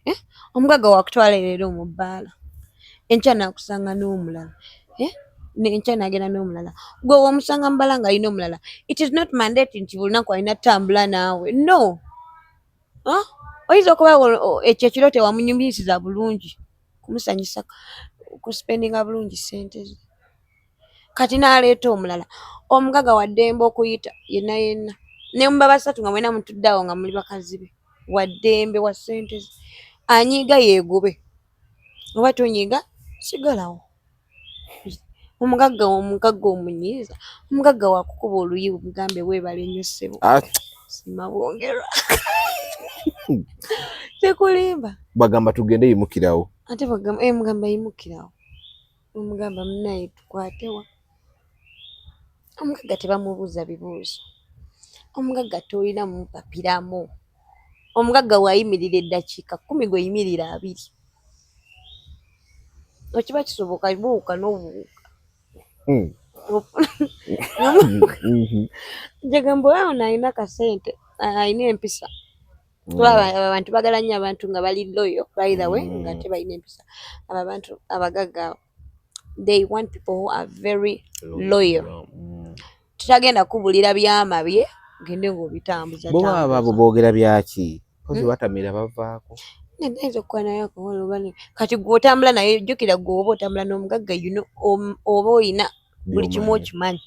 omugagga wakutwala leero mu bbaala enkya naakusanga n'omulala enkya naagenda n'omulala gwe womusanga mubala nga alina omulala it is not mandate nti buli lunaku alina tambula naawe no oyinza okuba ekyo ekiro tewamunyumisiza bulungi kumusanyusa kuspendinga bulungi ssente ze kati n'aleeta omulala omugagga waddembe okuyita yenna yenna ne muba basatu nga mwena mutudde awo nga muli bakazi be waddembe wa ssente ze anyiiga yeegobe oba tonyiiga sigalawo omugagga omunyiiza omugagga wakukuba oluyi mugambe weebale nnyo ssebo sima bwongerwa tekulimba bagamba tugende yimukirawo ate mugamba yimukirawo omugamba munaye tukwatewa omugagga tebamubuuza bibuuzo omugagga tolina mupapiramu omugagga waayimirira eddakiika 10 gwe yimirira 2 okiba kisoboka buuka n'obuuka jagamba oyo alina kasente alina empisa abantu bagala nnyo abantu nga bali loyo by the way nga tebalina empisa abo abantu abagagga they want people who are very loyal tutagenda kubulira byama bye gende ng'obitambuza abo boogera byaki kozi batamira bavaako nayinza okukola naye akola kati gw'otambula naye jjukira gwe oba otambula n'omugagga oba olina buli kimu okimanyi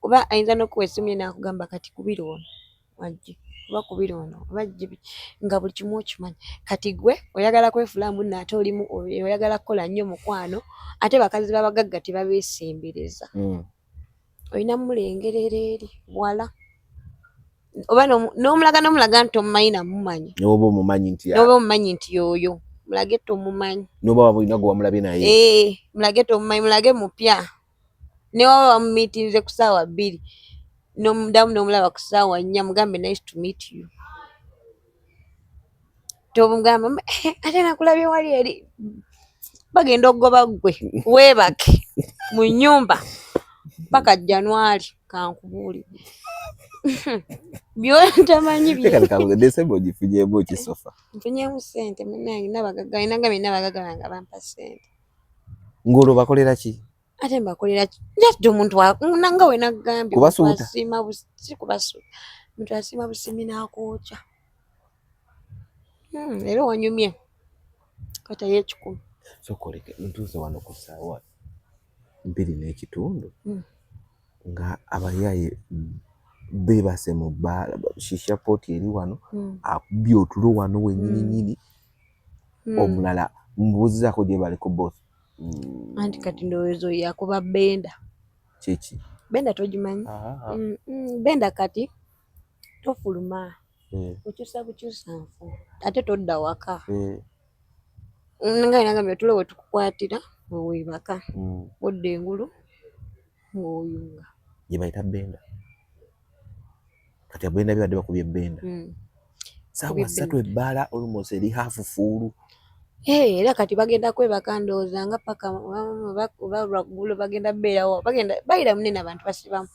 kuba ayinza n'okuwa essimu ye n'akugamba kati kubira ono wajje oba kubira ono oba nga buli kimu okimanyi kati gwe oyagala kwefulamu ate olimu oyagala kukola nnyo mukwano ate bakazi b'abagagga tebabeesembereza olina mulengerera eri wala oba n'omulaga nti omumanyi namumanyi oba omumanyi nti n'oba omumanyi nti yoyo mulage tomumanyi n'oba wabulina gwe wamulabye naye mulage tomumanyi mulage mupya ne waba wamumiitinze ku ssaawa 2 n'omudamu n'omulaba ku ssaawa 4 mugambe nice to meet you tomugamba ate nakulabye wali eri bagenda okugoba gwe weebake mu nnyumba paka January kankubuulire by'otamanyi December ogifunyemu ekisofa nfunyemu ssente munnange nabagaga bange bampa ssente ng'olwo bakolera ki ate mbakolera ki just omuntu nanga we nagambye kubasuuta si kubasuuta omuntu asiima busimi n'akwokya era wanyumye kata y'ekikumi sokoleke ntuuze wano ku ssaawa 2:30 nga abayaye beebase mu bbaala shisha pooti eri wano akubye otulo wano wennyini omulala mubuuzizaako gye bali ku boss anti kati ndowooza yakuba benda kiki benda togimanyi benda kati tofuluma okyusa bukyusa nfu ate todda waka nga nagambye otulo we tukukwatira weweebaka odda engulu ng'oyunga gye bayita benda kati abenda bibadde bakubye benda ssaawa 3 ebbaala almost eri haafu fuulu era kati bagenda kwebaka ndowooza nga paka oba lwaggulo bagenda beerawo bayira munene abantu basibamu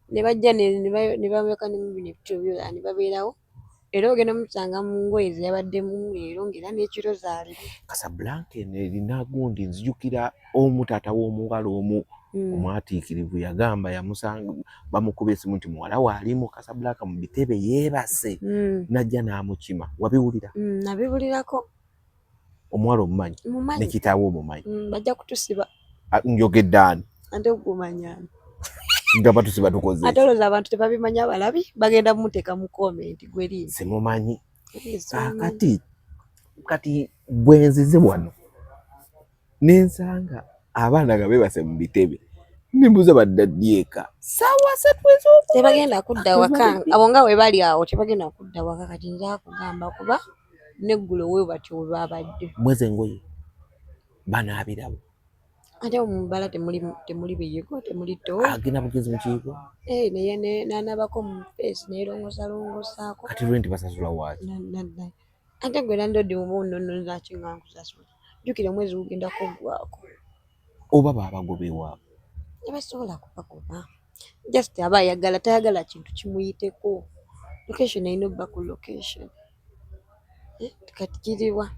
ne bajja ne babeka ne bityo byola ne babeerawo era ogenda musanga mu ngoye zeyabaddemu leero ng'era n'ekiro zaalimu Casablanca eno erina gundi nzijukira omu taata w'omuwala omu omwatiikirivu yagamba yamusanga bamukuba esimu nti muwala waalimu Casablanca mu bitebe yeebase najja n'amukima wabiwulira nabiwulirako omuwala omumanyi ne kitaawe omumanyi bajja kutusiba njogedde ani ate ogumanyani nga batusiba tukoze ate olowooza abantu tebabimanya abalabi bagenda mumuteeka mu komenti gweri simumanyi kati bwenzize wano nensanga abaana nga beebase mu bitebe nimbuza baddadyeka ssaawa 3 ez'okumakya tebagenda kudda waka abo nga we bali awo tebagenda kudda waka kati nja kugamba kuba neggulo we batyo we babadde mweze engoye banaabirawo ate omubala temuli biyego temuli tooyi agenda bugezi mu kiiko naye nanabako mu feesi neerongosalongosaako kati lwenti basasula waaki ate gwe landodi omunonoza kinga nkusasula jjukira omwezi gugenda kuggwaako oba baabagoba ewaabwe tebasobola kubagoba just aba ayagala tayagala kintu kimuyiteko location ayina obba ku location kati kiriwa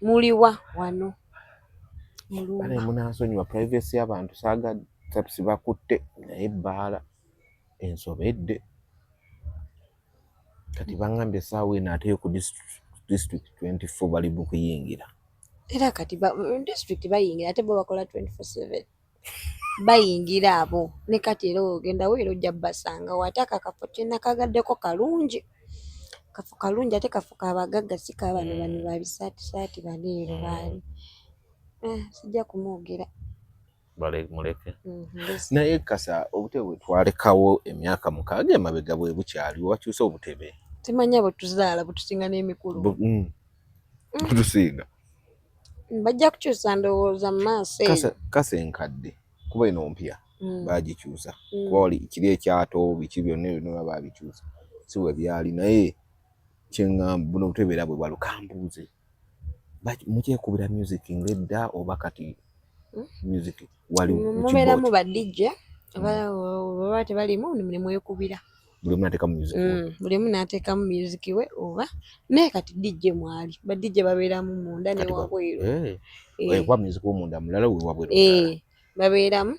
muliwa wano bale munansonyiwa privacy y'abantu saagadde sibakutte naye ebbaala ensobedde kati bangambye essaawa eno ate ku district 24 bali mu kuyingira era kati district bayingira ate bo bakola 24/7 bayingira abo ne kati era ogenda weera ojja basanga wataka kafo kyenakagaddeko kalungi kafo kalungi ate kafo kabagagga si kabano bano babisaatisaati baneero baali sijja kumwogera muleke naye kasa obutebe bwe twalekawo emyaka 6 emabega bwe bukyaliwo wakyusa obutebe temanya bwetuzaala bwetusinga n'emikulu butusinga bajja kukyusa ndowooza mu maaso kasa enkadde kuba eno mpya bagikyusa kuba wali kiri ekyato biki byonna byonna babikyusa si we byali naye kyeŋŋamba buno obutebe era bwe bwalukambuuze mukyekubira music ng'edda oba kati music wali mubeeramu ba DJ oba tebalimu ne mwekubira buli omu n'ateekamu music buli omu n'ateekamu music we oba naye kati DJ mwali ba DJ babeeramu munda ne wabweru kuba music w'omunda mulala we wabweru babeeramu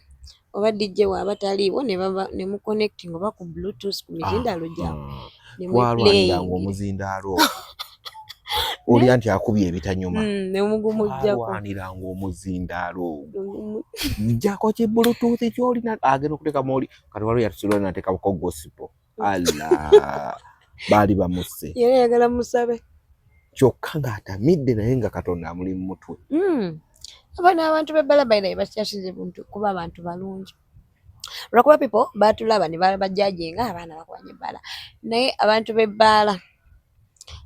oba DJ waaba taliiwo ne mu connecting oba ku bluetooth ku mizindaalo gyabwe twalwaniranga omuzindaalo oli anti akubye ebitanyuma alwaniranga omuzindaalo ogwo njako ki bluetooth kyolina agenda okuteekamu oli kati waliwo yatusilwa nateekako gospel alla baali bamuse yali ayagala musabe kyokka ng'atamidde naye nga Katonda amuli mu mutwe abaana abantu b'ebbala bayina bakyasize buntu kuba abantu balungi lwakuba people batulaba ne bajajinga abaana bakwanya ebbala naye abantu b'ebbaala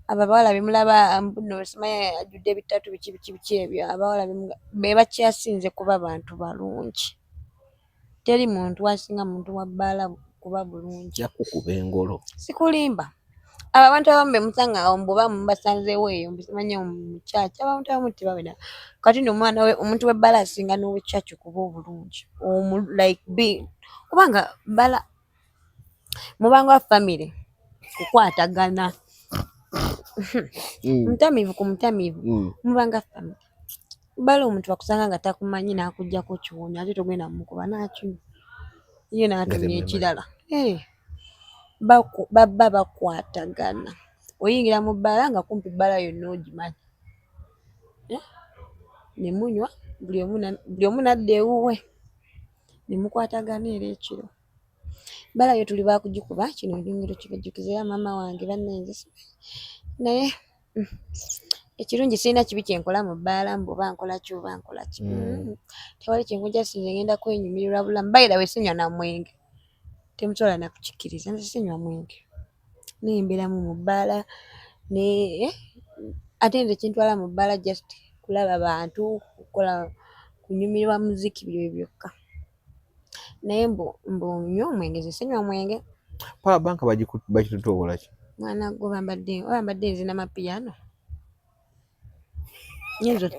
abawala bemulaba mbuno simanyi ajjudde bitatu biki ebyo abawala be bakyasinze kuba bantu balungi. Teri muntu asinga muntu wa bbaala kuba bulungi. Yakukuba engolo. Sikulimba. Abo abantu abamu bemusanga bwoba mubasanzeewo eyo simanyi mu church abantu abamu tebabena. Kati n'omwana we omuntu w'ebbaala asinga n'owe church kuba obulungi. Like be kubanga bbaala mubanga family kukwatagana. Mutamiivu ku mutamiivu mubanga family. Bbaala omuntu akusanga nga takumanyi n'akuggyako kiwunya ate togenda mmukuba nakino ye n'atumya ekirala. Baba bakwatagana. Oyingira mu bbaala nga kumpi bbaala yonna ogimanyi. Ne munywa buli omu nadda ewuwe ne mukwatagana era ekiro. Bbaala yo tuli baakugikuba kino njongera okibajjukiza era maama wange bannange naye ekirungi sirina kibi kyenkola mu bbaala mbu oba nkola ki oba nkola ki. Tewali kyenkujja sinze ngenda kwenyumirwa bulamu. By the way sinywa na mwenge. Temusobola na kukikkiriza nze sinywa mwenge. Nemberamu mu bbaala ate nze kintwala mu bbaala just kulaba bantu kukola kunyumirwa muziki byo byokka. Naye mbu nywa omwenge nze sinywa mwenge. Power bank bakitutobola ki? Mwana gwo bambadde nzina mapiano. Nyinza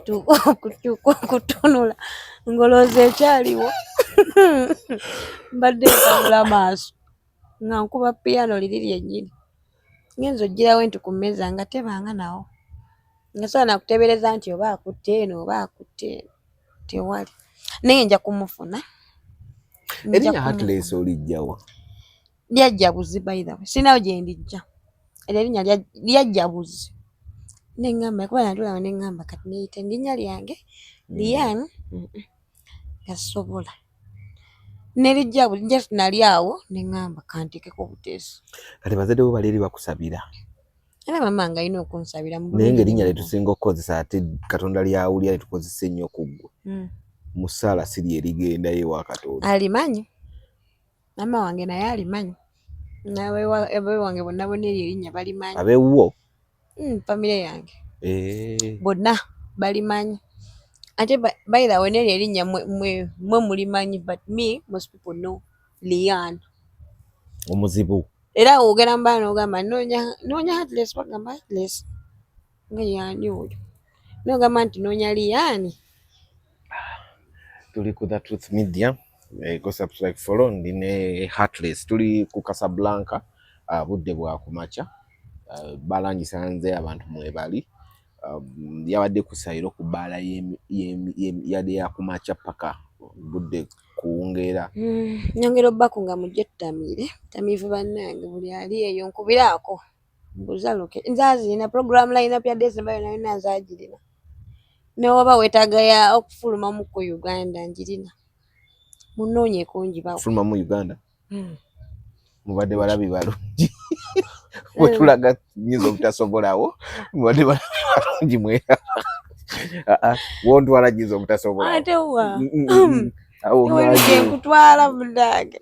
okutunula ngolooza ekyaliwo. Mbadde ntambula maaso nga nkuba piano liri lyennyini. Ngenza ogirawo nti ku mmeeza nga tebanga nawo. Nga sobola nakuteebereza nti oba akutte eno oba akutte eno. Tewali. Naye nja kumufuna. Erinnya Heartless olijjawa? Lyajja buzi by the way. Sinawo gye ndijja. Erinnya lyajja buzi. Neŋŋamba kuba natulaba neŋŋamba kati neeyita erinnya lyange Lian gasobola. Nelijja buzi just nali awo neŋŋamba kanteekeko buteesi. Kati bazadde bo bali eri bakusabira. Era maama nga alina okunsabira. Naye ng'erinnya lyetusinga okukozesa ate Katonda lyawulya lyetukozesa ennyo ku ggwe. Mu ssaala si lye ligenda ewa Katonda. Alimanyi. Maama wange naye alimanyi. N'abeewange bonna eryo erinnya balimanyi. Abeewuwo? Famire yange. Bonna balimanyi. Ate by the way neryo erinnya mwe mulimanyi but me most people know Lian. Omuzibu. Era ogera mbana n'ogamba noonya Heartless bagamba Heartless. Nga yaani oyo. N'ogamba nti noonya Lian. Tuli ku The Truth Media. Go subscribe follow ndine Heartless. Tuli ku Casablanca. Budde bwa kumakya. Bbaala ngisanze abantu mwebali. Yabadde ku sayiro ku bbaala yadde yakumakya paka budde kuwungeera. Nyongera obbako nga mujje tutamiire. Tamiivu bannange buli ali eyo nkubiraako. Mbuzaluke. Nzazirina program line up ya December yonna nzagirina. Ne waba weetaaga ya okufuluma mu ku Uganda njirina. Munoonyeeko njibawo. Fuluma mu Uganda? Mubadde balabi balungi. Wetulaga nyiza obutasobolawo. Mubadde balabi balungi mwera. Wontwala nyiza obutasobolawo. Ate wa. Awo nkutwala munange.